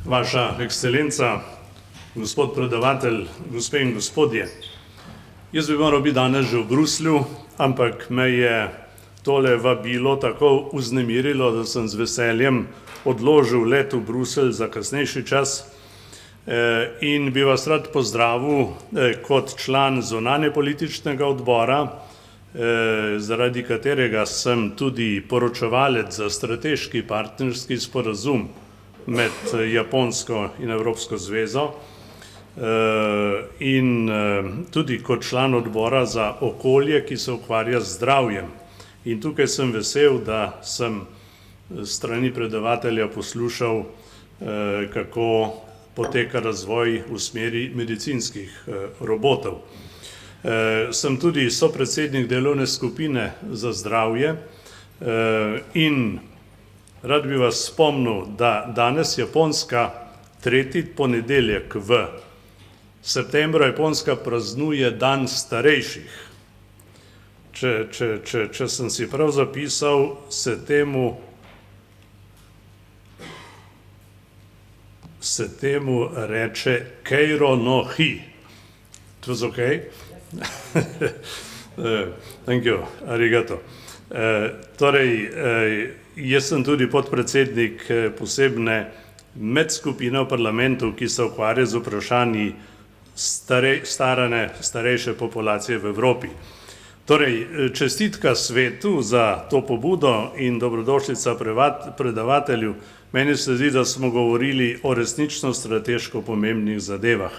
Vaša ekscelenca, gospod predavatelj, gospe in gospodje. Jaz bi moral biti danes že v Bruslju, ampak me je tole vabilo tako vznemirilo, da sem z veseljem odložil let v Bruselj za kasnejši čas in bi vas rad pozdravil kot član zunanjepolitičnega odbora, zaradi katerega sem tudi poročevalec za strateški partnerski sporazum med Japonsko in Evropsko zvezo in tudi kot član odbora za okolje, ki se ukvarja z zdravjem. In tukaj sem vesel, da sem strani predavatelja poslušal, kako poteka razvoj v smeri medicinskih robotov. Sem tudi sopredsednik delovne skupine za zdravje in rad bi vas spomnil, da danes Japonska tretji ponedeljek v septembru Japonska praznuje dan starejših. Če sem si prav zapisal, se temu reče Keiro no Hi. It was okay? Thank you, arigato. Torej, jaz sem tudi podpredsednik posebne medskupine v parlamentu, ki se ukvarja z vprašanji starejše populacije v Evropi. Torej, čestitka svetu za to pobudo in dobrodošlica predavatelju. Meni se zdi, da smo govorili o resnično strateško pomembnih zadevah.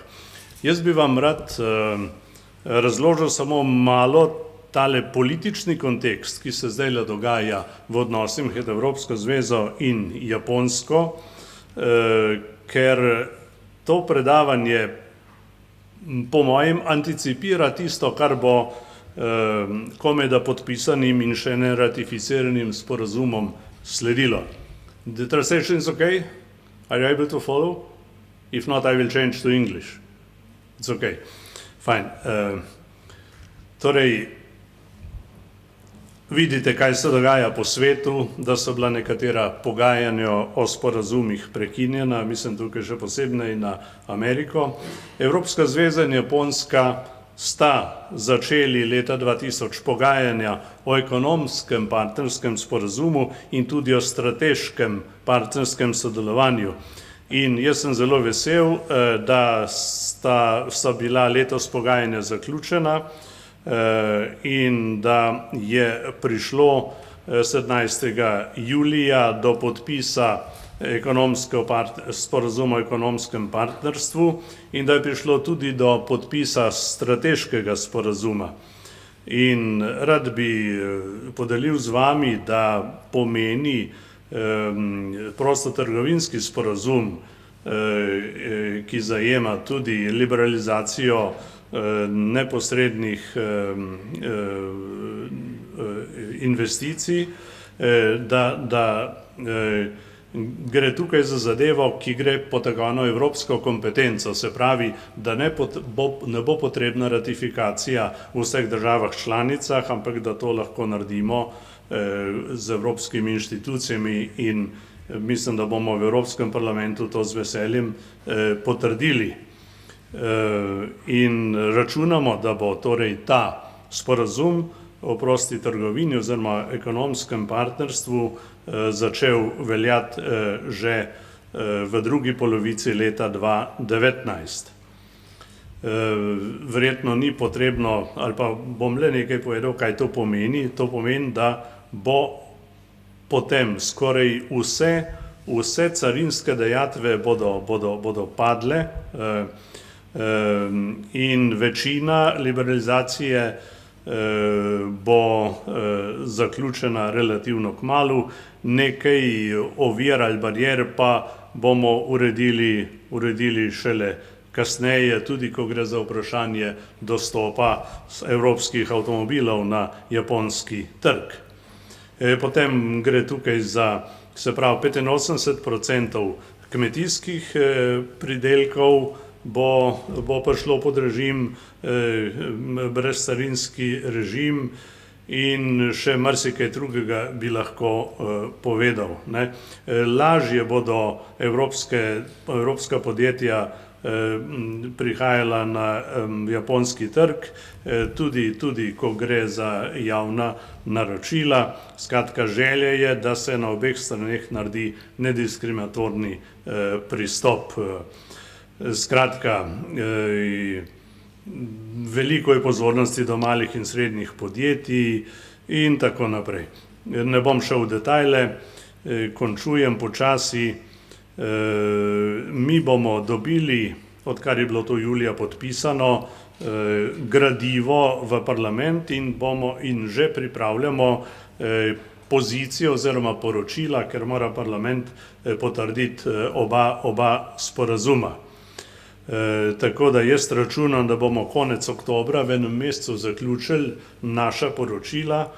Jaz bi vam rad razložil samo malo tale politični kontekst, ki se zdaj dogaja v odnosih med Evropsko zvezo in Japonsko, ker to predavanje po mojem anticipira tisto, kar bo komajda podpisanim in še ne ratificiranim sporazumom sledilo. The translation is okay? Are you able to follow? If not, I will change to English. It's okay. Fine. Torej, vidite, kaj se dogaja po svetu, da so bila nekatera pogajanja o sporazumih prekinjena, mislim tukaj še posebej na Ameriko. Evropska zveza in Japonska sta začeli leta 2000 pogajanja o ekonomskem partnerskem sporazumu in tudi o strateškem partnerskem sodelovanju. In jaz sem zelo vesel, da sta bila letos pogajanja zaključena in da je prišlo 17. julija do podpisa sporazuma o ekonomskem partnerstvu in da je prišlo tudi do podpisa strateškega sporazuma. In rad bi podelil z vami, da pomeni prostotrgovinski sporazum, ki zajema tudi liberalizacijo neposrednih investicij, da Gre tukaj za zadevo, ki gre po tako imenovano evropsko kompetenco, se pravi, da ne bo potrebna ratifikacija v vseh državah članicah, ampak da to lahko naredimo z evropskimi inštitucijami in mislim, da bomo v Evropskem parlamentu to z veseljem potrdili. In računamo, da bo torej ta sporazum o prosti trgovini oziroma ekonomskem partnerstvu začel veljati že v drugi polovici leta 2019. Verjetno ni potrebno, ali pa bom le nekaj povedal, kaj to pomeni. To pomeni, da bo potem skoraj vse carinske dajatve bodo padle in večina liberalizacije bo zaključena relativno kmalu, nekaj ovir ali barijer pa bomo uredili šele kasneje, tudi ko gre za vprašanje dostopa evropskih avtomobilov na japonski trg. Potem gre tukaj za, se pravi, 85% kmetijskih pridelkov bo prišlo pod režim, brezcarinski režim in še marsikaj drugega bi lahko povedal. Lažje bodo evropska podjetja prihajala na japonski trg, tudi ko gre za javna naročila. Skratka, želja je, da se na obeh straneh naredi nediskriminatorni pristop. Skratka, veliko je pozornosti do malih in srednjih podjetij in tako naprej. Ne bom šel v detajle, končujem počasi. Mi bomo dobili, odkar je bilo to julija podpisano, gradivo v parlament in že pripravljamo pozicijo oziroma poročila, ker mora parlament potrditi oba sporazuma. Tako da jaz računam, da bomo konec oktobra v enem mesecu zaključili naša poročila.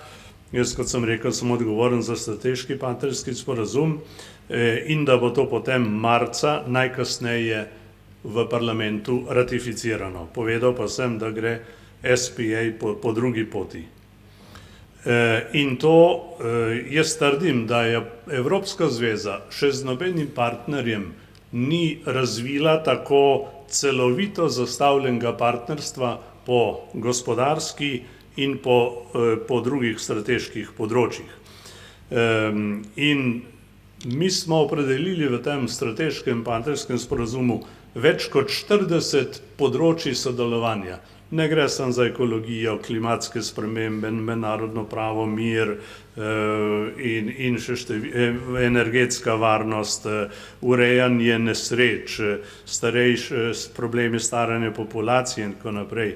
Jaz, kot sem rekel, sem odgovoren za strateški partnerski sporazum in da bo to potem marca najkasneje v parlamentu ratificirano. Povedal pa sem, da gre SPA po drugi poti. In to jaz trdim, da je Evropska zveza še z nobenim partnerjem ni razvila tako celovito zastavljenega partnerstva po gospodarski in po drugih strateških področjih. In mi smo opredelili v tem strateškem partnerskem sporazumu več kot 40 področji sodelovanja. Ne gre samo za ekologijo, klimatske spremembe, mednarodno pravo, mir in še energetska varnost, urejanje nesreč, problemi staranja populacije in tako naprej.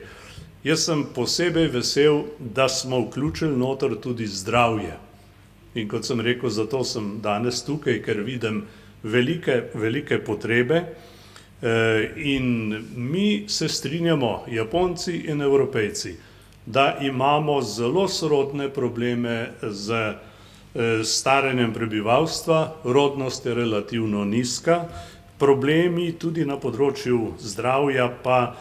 Jaz sem posebej vesel, da smo vključili noter tudi zdravje. In kot sem rekel, zato sem danes tukaj, ker vidim velike potrebe. In mi se strinjamo, Japonci in Evropejci, da imamo zelo sorodne probleme z staranjem prebivalstva, rodnost je relativno nizka, problemi tudi na področju zdravja pa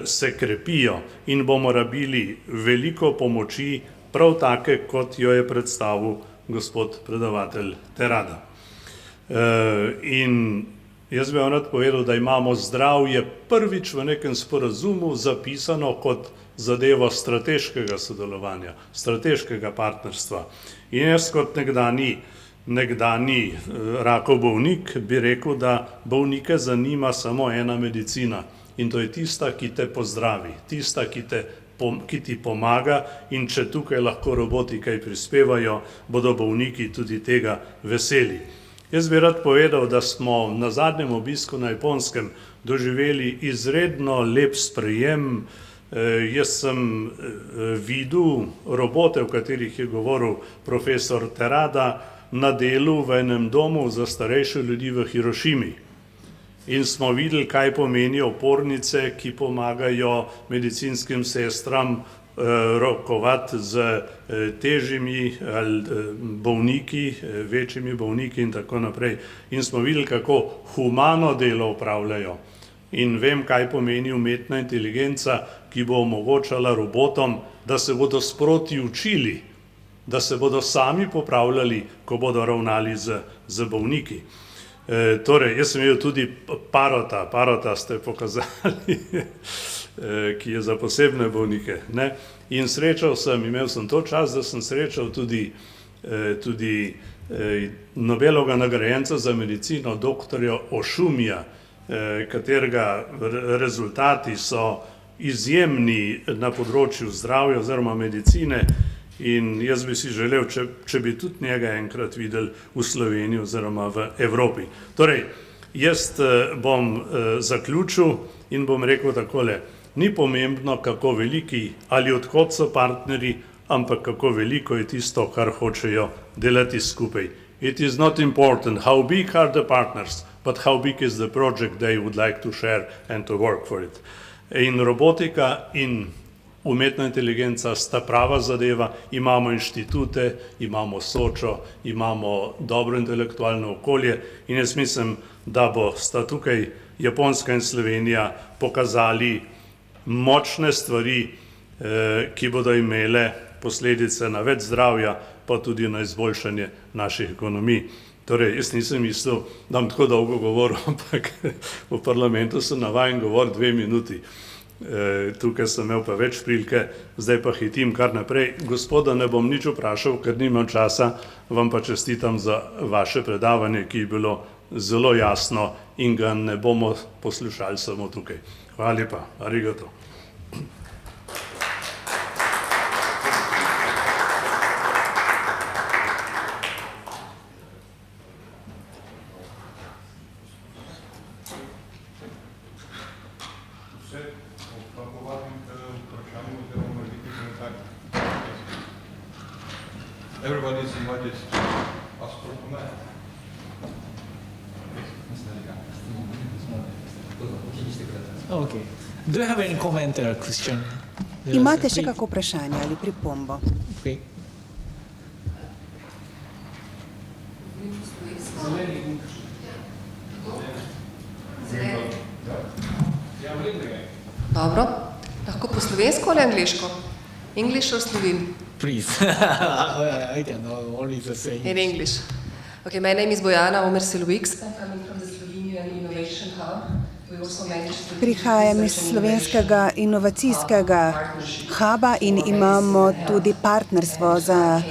se krepijo in bomo rabili veliko pomoči, prav take, kot jo je predstavil gospod predavatelj Terada. In jaz bi vam rad povedal, da imamo zdravje prvič v nekem sporazumu zapisano kot zadevo strateškega sodelovanja, strateškega partnerstva. In jaz kot nekdani rakov bolnik bi rekel, da bolnike zanima samo ena medicina in to je tista, ki te pozdravi, tista, ki ti pomaga in če tukaj lahko roboti kaj prispevajo, bodo bolniki tudi tega veseli. Jaz bi rad povedal, da smo na zadnjem obisku na Japonskem doživeli izredno lep sprejem. Jaz sem videl robote, o katerih je govoril profesor Terada, na delu v enem domu za starejše ljudi v Hirošimi. In smo videli, kaj pomenijo opornice, ki pomagajo medicinskim sestram rokovati z težjimi ali bolniki, večjimi bolniki in tako naprej. In smo videli, kako humano delo upravljajo. In vem, kaj pomeni umetna inteligenca, ki bo omogočala robotom, da se bodo sproti učili, da se bodo sami popravljali, ko bodo ravnali z bolniki. Torej, jaz sem imel tudi Parota ste pokazali, ki je za posebne bolnike. Ne? In imel sem to čas, da sem srečal tudi Nobelovega nagrajenca za medicino, doktorja Ošumija, katerega rezultati so izjemni na področju zdravja oziroma medicine. In jaz bi si želel, če bi tudi njega enkrat videli v Sloveniji oziroma v Evropi. Torej, jaz bom zaključil in bom rekel takole, ni pomembno, kako veliki ali odkot so partnerji, ampak kako veliko je tisto, kar hočejo delati skupaj. It is not important how big are the partners, but how big is the project they would like to share and to work for it. In robotika in umetna inteligenca sta prava zadeva, imamo inštitute, imamo Sočo, imamo dobro intelektualno okolje in jaz mislim, da sta tukaj Japonska in Slovenija pokazali močne stvari, ki bodo imele posledice na več zdravja, pa tudi na izboljšanje naših ekonomij. Torej, jaz nisem mislil, da bom tako dolgo govoril, ampak v parlamentu sem navajen govoriti 2 minuti. Tukaj sem imel pa več prilike, zdaj pa hitim kar naprej. Gospoda ne bom nič vprašal, ker nimam časa, vam pa čestitam za vaše predavanje, ki je bilo zelo jasno in ga ne bomo poslušali samo tukaj. Hvala lepa, arigato. Everybody is invited to ask for comment. Okay. Do you have any comment or question? Imate še kako vprašanje ali pripombo? Okay. Dobro, lahko po slovensko ali angliško? English or Slovene? Please. I can only say In English. Okay, my name is Bojana Omer-Siluix. I'm coming from the Slovenian Innovation Hub. We also managed to... Prihajam iz slovenskega inovacijskega huba in imamo tudi partnerstvo za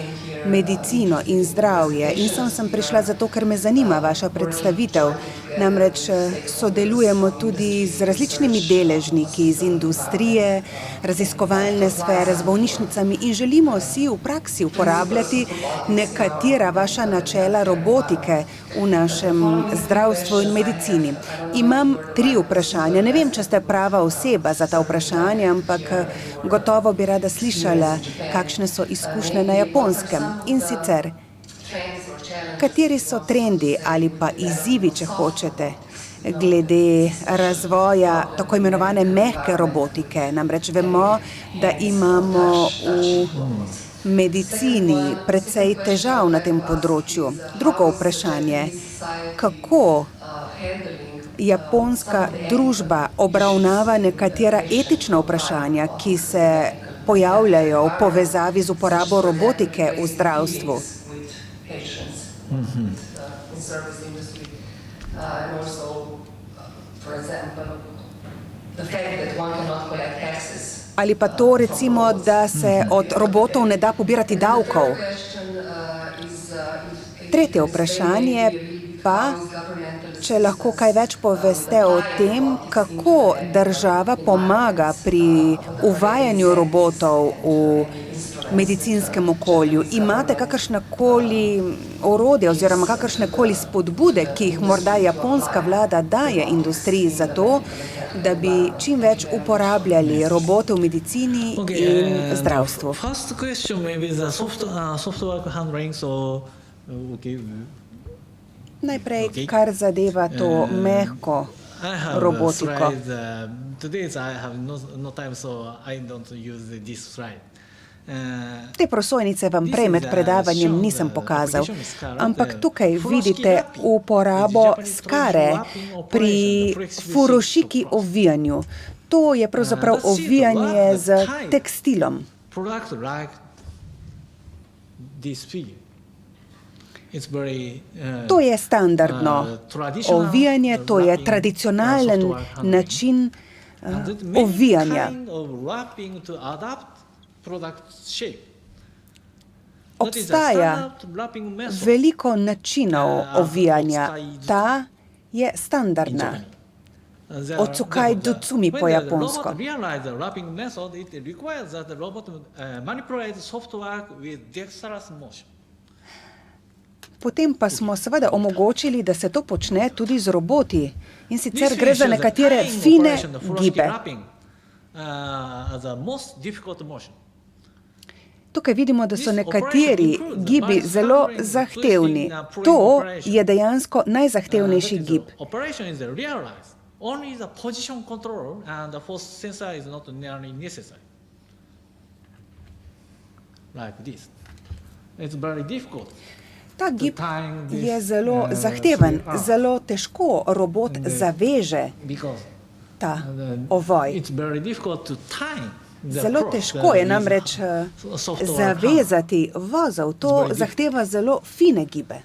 medicino in zdravje. In sem prišla zato, ker me zanima vaša predstavitev. Namreč sodelujemo tudi z različnimi deležniki iz industrije, raziskovalne sfere, z bolnišnicami in želimo si v praksi uporabljati nekatera vaša načela robotike v našem zdravstvu in medicini. Imam 3 vprašanja. Ne vem, če ste prava oseba za ta vprašanja, ampak gotovo bi rada slišala, kakšne so izkušnje na Japonskem. In sicer, kateri so trendi ali pa izzivi, če hočete, glede razvoja tako imenovane mehke robotike. Namreč vemo, da imamo v medicini precej težav na tem področju. Drugo vprašanje, kako japonska družba obravnava nekatera etična vprašanja, ki se pojavljajo v povezavi z uporabo robotike v zdravstvu. Ali pa to recimo, da se od robotov ne da pobirati davkov. Tretje vprašanje pa, če lahko kaj več poveste o tem, kako država pomaga pri uvajanju robotov v medicinskem okolju. Imate kakršnekoli orodje oziroma kakršnekoli spodbude, ki jih morda japonska vlada daje industriji za to, da bi čim več uporabljali robote v medicini in zdravstvu? First question maybe the software handling, okay. Najprej, kar zadeva to mehko robotiko. Te prosojnice vam prej med predavanjem nisem pokazal, ampak tukaj vidite uporabo skare pri furošiki ovijanju. To je pravzaprav ovijanje z tekstilom. To je standardno ovijanje, to je tradicionalen način ovijanja. Obstaja veliko načinov ovijanja, ta je standardna. Otsukai dotsumi po japonsko. Potem pa smo seveda omogočili, da se to počne tudi z roboti. In sicer gre za nekatere fine gibe. Tukaj vidimo, da so nekateri gibi zelo zahtevni. To je dejansko najzahtevnejši gib. Ta gib je zelo zahteven, zelo težko robot zaveže ta ovoj. Zelo težko je namreč zavezati vozel, to zahteva zelo fine gibe.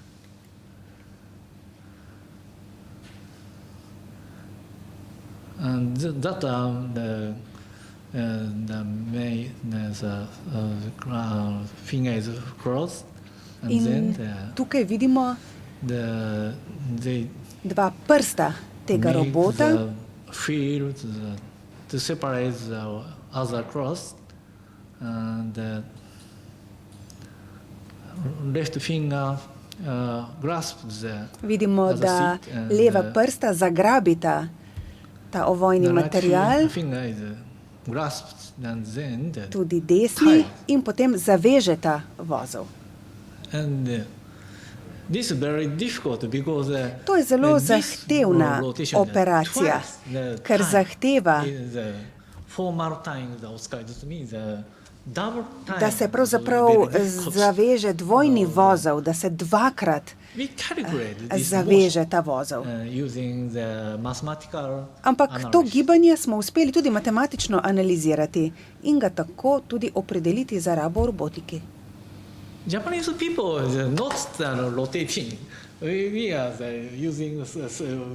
In tukaj vidimo dva prsta tega robota. Vidimo, da leva prsta zagrabita ta ovojni material, tudi desni, in potem zavežeta vozel. To je zelo zahtevna operacija, ker zahteva, da se pravzaprav zaveže dvojni vozel, da se dvakrat zaveže ta vozel. Ampak to gibanje smo uspeli tudi matematično analizirati in ga tako tudi opredeliti za rabo v robotiki.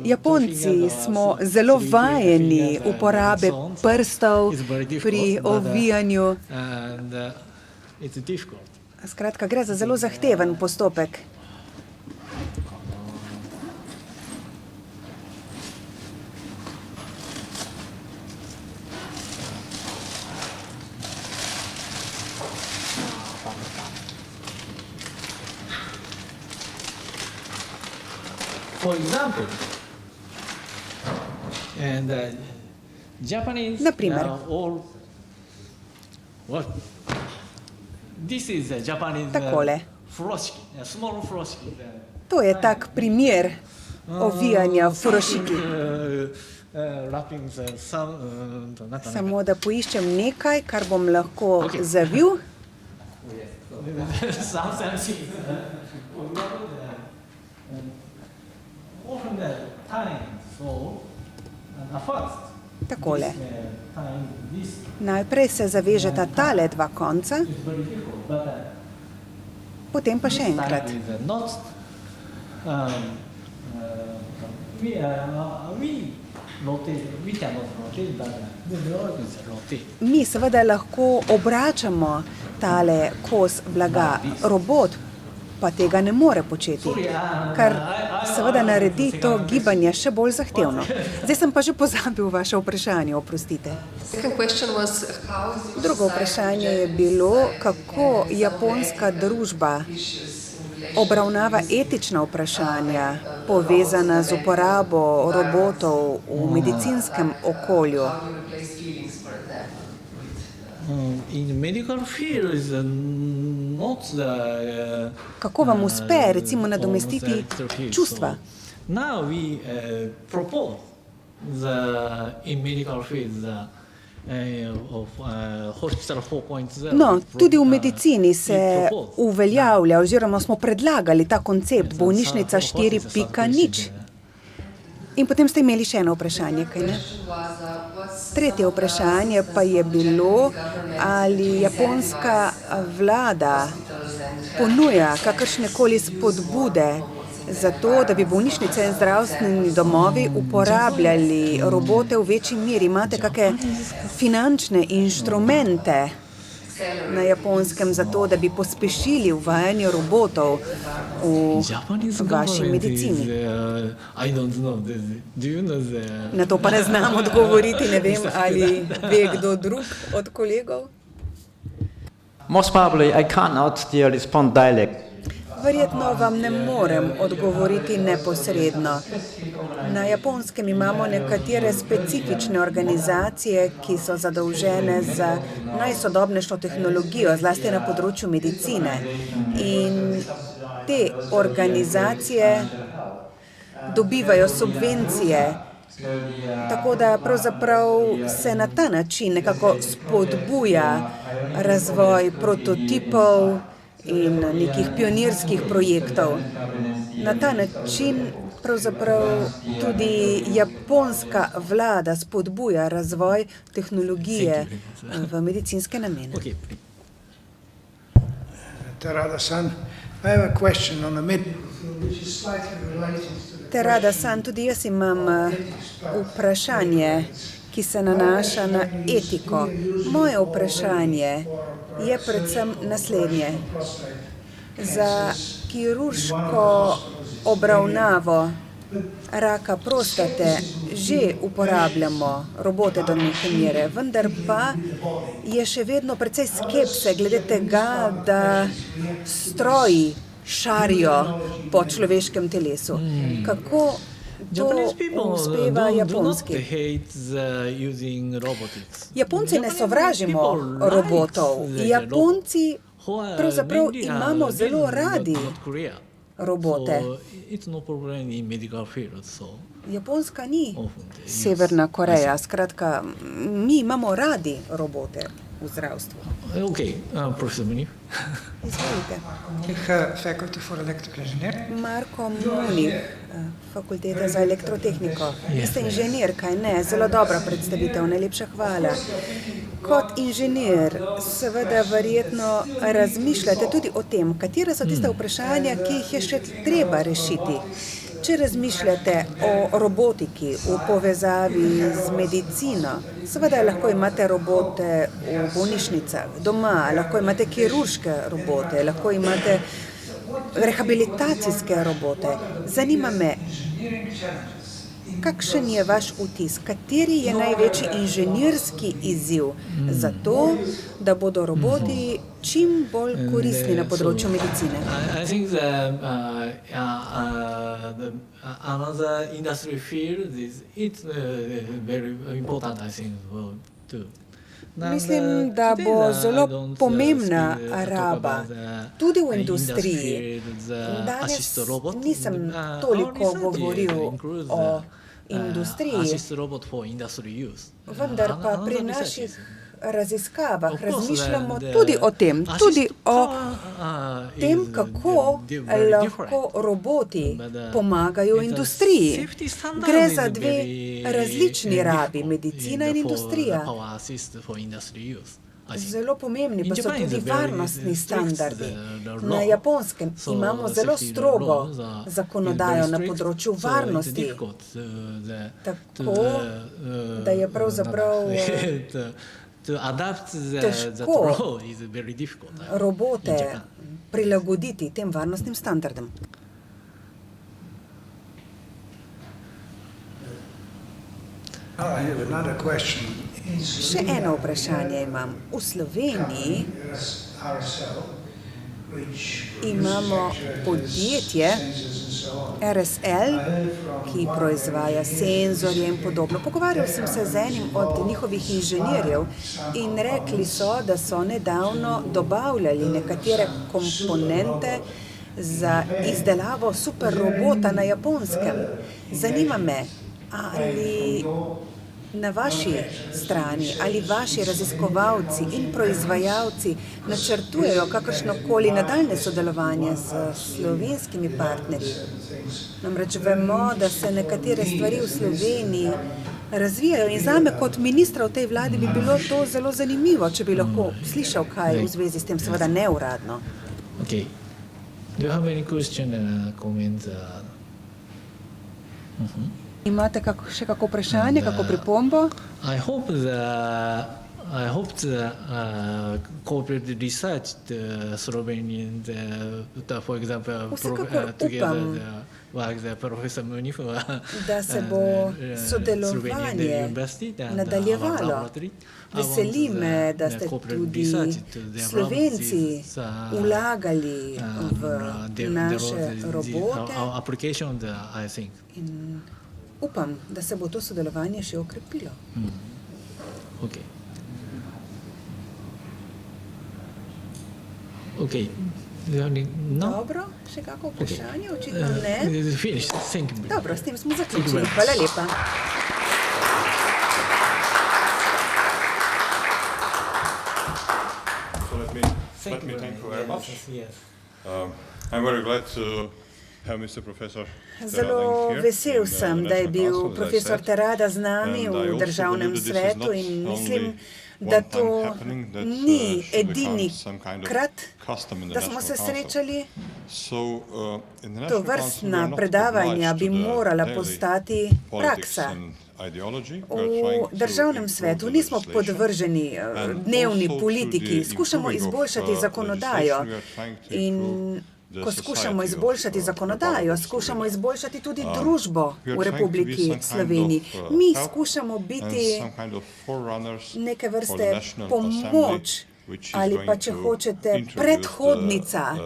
Japonci smo zelo vajeni uporabe prstov pri ovijanju. Skratka, gre za zelo zahteven postopek. Naprimer, takole. To je tak primer ovijanja furošiki. Samo da poiščem nekaj, kar bom lahko zavil. Takole. Najprej se zavežeta tale dva konca, potem pa še enkrat. Mi seveda lahko obračamo tale kos blaga, robot pa tega ne more početi, kar seveda naredi to gibanje še bolj zahtevno. Zdaj sem pa že pozabil vaše vprašanje, oprostite. Drugo vprašanje je bilo, kako japonska družba obravnava etična vprašanja, povezana z uporabo robotov v medicinskem okolju. Kako vam uspe, recimo, nadomestiti čustva? in medical field of Hospital 4.0. No, tudi v medicini se uveljavlja oziroma smo predlagali ta koncept bolnišnica 4.0. In potem ste imeli še eno vprašanje, kaj ne? Tretje vprašanje pa je bilo, ali japonska vlada ponuja kakršnekoli spodbude za to, da bi bolnišnice in zdravstveni domovi uporabljali robote v večji meri. Imate kakšne finančne inštrumente na Japonskem za to, da bi pospešili uvajanje robotov v vaši medicini? Na to pa ne znam odgovoriti, ne vem, ali ve kdo drug od kolegov. Most probably I cannot respond direct. Verjetno vam ne morem odgovoriti neposredno. Na Japonskem imamo nekatere specifične organizacije, ki so zadolžene za najsodobnejšo tehnologijo, zlasti na področju medicine. In te organizacije dobivajo subvencije, tako da pravzaprav se na ta način nekako spodbuja razvoj prototipov in nekih pionirskih projektov. Na ta način pravzaprav tudi japonska vlada spodbuja razvoj tehnologije v medicinske namene. Terada-san, I have a question on the mid, which is slightly related to the Terada-san, tudi jaz imam vprašanje, ki se nanaša na etiko. Moje vprašanje je predvsem naslednje. Za kirurško obravnavo raka prostate že uporabljamo robote do neke mere, vendar pa je še vedno precej skepse glede tega, da stroji šarijo po človeškem telesu. Kako to uspeva Japonski? Japonci ne sovražimo robotov. Japonci pravzaprav imamo zelo radi robote. Japonska ni Severna Koreja. Skratka, mi imamo radi robote v zdravstvu. Profesor Munich. Izvolite. Faculty for Electrical Engineering. Marko Munich, Fakulteta za elektrotehniko. Vi ste inženir, kaj ne? Zelo dobra predstavitev, najlepša hvala. Kot inženir seveda verjetno razmišljate tudi o tem, katera so tiste vprašanja, ki jih je še treba rešiti. Če razmišljate o robotiki v povezavi z medicino, seveda lahko imate robote v bolnišnicah, doma, lahko imate kirurške robote, lahko imate rehabilitacijske robote. Zanima me, kakšen je vaš vtis? Kateri je največji inženirski izziv za to, da bodo roboti čim bolj koristni na področju medicine? I think that another industry field it's very important, I think, too. Mislim, da bo zelo pomembna raba tudi v industriji. Danes nisem toliko govoril o industriji, vendar pa pri naših raziskavah razmišljamo tudi o tem, kako lahko roboti pomagajo industriji. Gre za dve različni rabi, medicina in industrija. Zelo pomembni pa so tudi varnostni standardi. Na Japonskem imamo zelo strogo zakonodajo na področju varnosti, tako da je pravzaprav težko robote prilagoditi tem varnostnim standardom. I have another question. Še eno vprašanje imam. V Sloveniji imamo podjetje RSL, ki proizvaja senzorje in podobno. Pogovarjal sem se z enim od njihovih inženirjev in rekli so, da so nedavno dobavljali nekatere komponente za izdelavo superrobota na Japonskem. Zanima me, Ali na vaši strani, ali vaši raziskovalci in proizvajalci načrtujejo kakršnokoli nadaljne sodelovanje s slovenskimi partnerji? Namreč vemo, da se nekatere stvari v Sloveniji razvijajo in zame kot ministra v tej vladi bi bilo to zelo zanimivo, če bi lahko slišal kaj v zvezi s tem, seveda neuradno. Okay. Do you have any question and comment? Imate še kako vprašanje, kako pripombo? I hope the cooperative research, the Slovenian, for example, together like the Professor Munif, da se bo sodelovanje nadaljevalo. Veseli me, da ste tudi Slovenci vlagali v naše robote in upam, da se bo to sodelovanje še okrepilo. Okay. Okay. No? Dobro, še kako vprašanje? Očitno ne. Finish. Thank you. Dobro, s tem smo zaključili. Hvala lepa. Let me thank you very much. I'm very glad to have Mr. Professor Zelo vesel sem, da je bil profesor Terada z nami v državnem svetu in mislim, da to ni edini krat, da smo se srečali. To vrstna predavanja bi morala postati praksa. V državnem svetu nismo podvrženi dnevni politiki, skušamo izboljšati zakonodajo in ko skušamo izboljšati zakonodajo, skušamo izboljšati tudi družbo v Republiki Sloveniji. Mi skušamo biti neke vrste pomoč ali pa, če hočete, predhodnica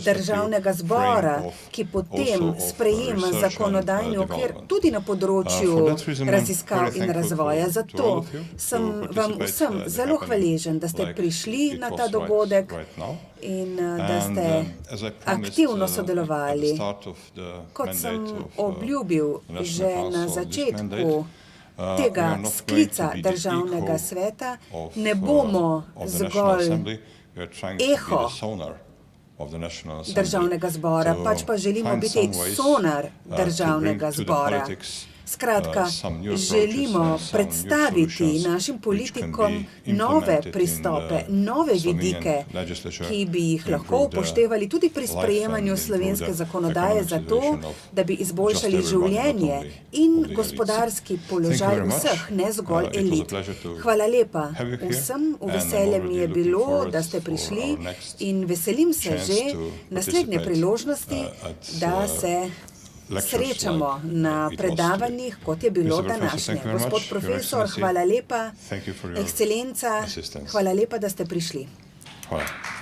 državnega zbora, ki potem sprejema zakonodajni okvir tudi na področju raziskav in razvoja. Zato sem vam vsem zelo hvaležen, da ste prišli na ta dogodek in da ste aktivno sodelovali. Kot sem obljubil že na začetku tega sklica državnega sveta, ne bomo zgolj eho državnega zbora, pač pa želimo biti sonar državnega zbora. Skratka, želimo predstaviti našim politikom nove pristope, nove vidike, ki bi jih lahko upoštevali tudi pri sprejemanju slovenske zakonodaje za to, da bi izboljšali življenje in gospodarski položaj vseh, ne zgolj elit. Hvala lepa vsem, v veselje mi je bilo, da ste prišli in veselim se že naslednje priložnosti, da se srečamo na predavanjih, kot je bilo današnje. Gospod profesor, hvala lepa. Ekscelenca, hvala lepa, da ste prišli. Hvala.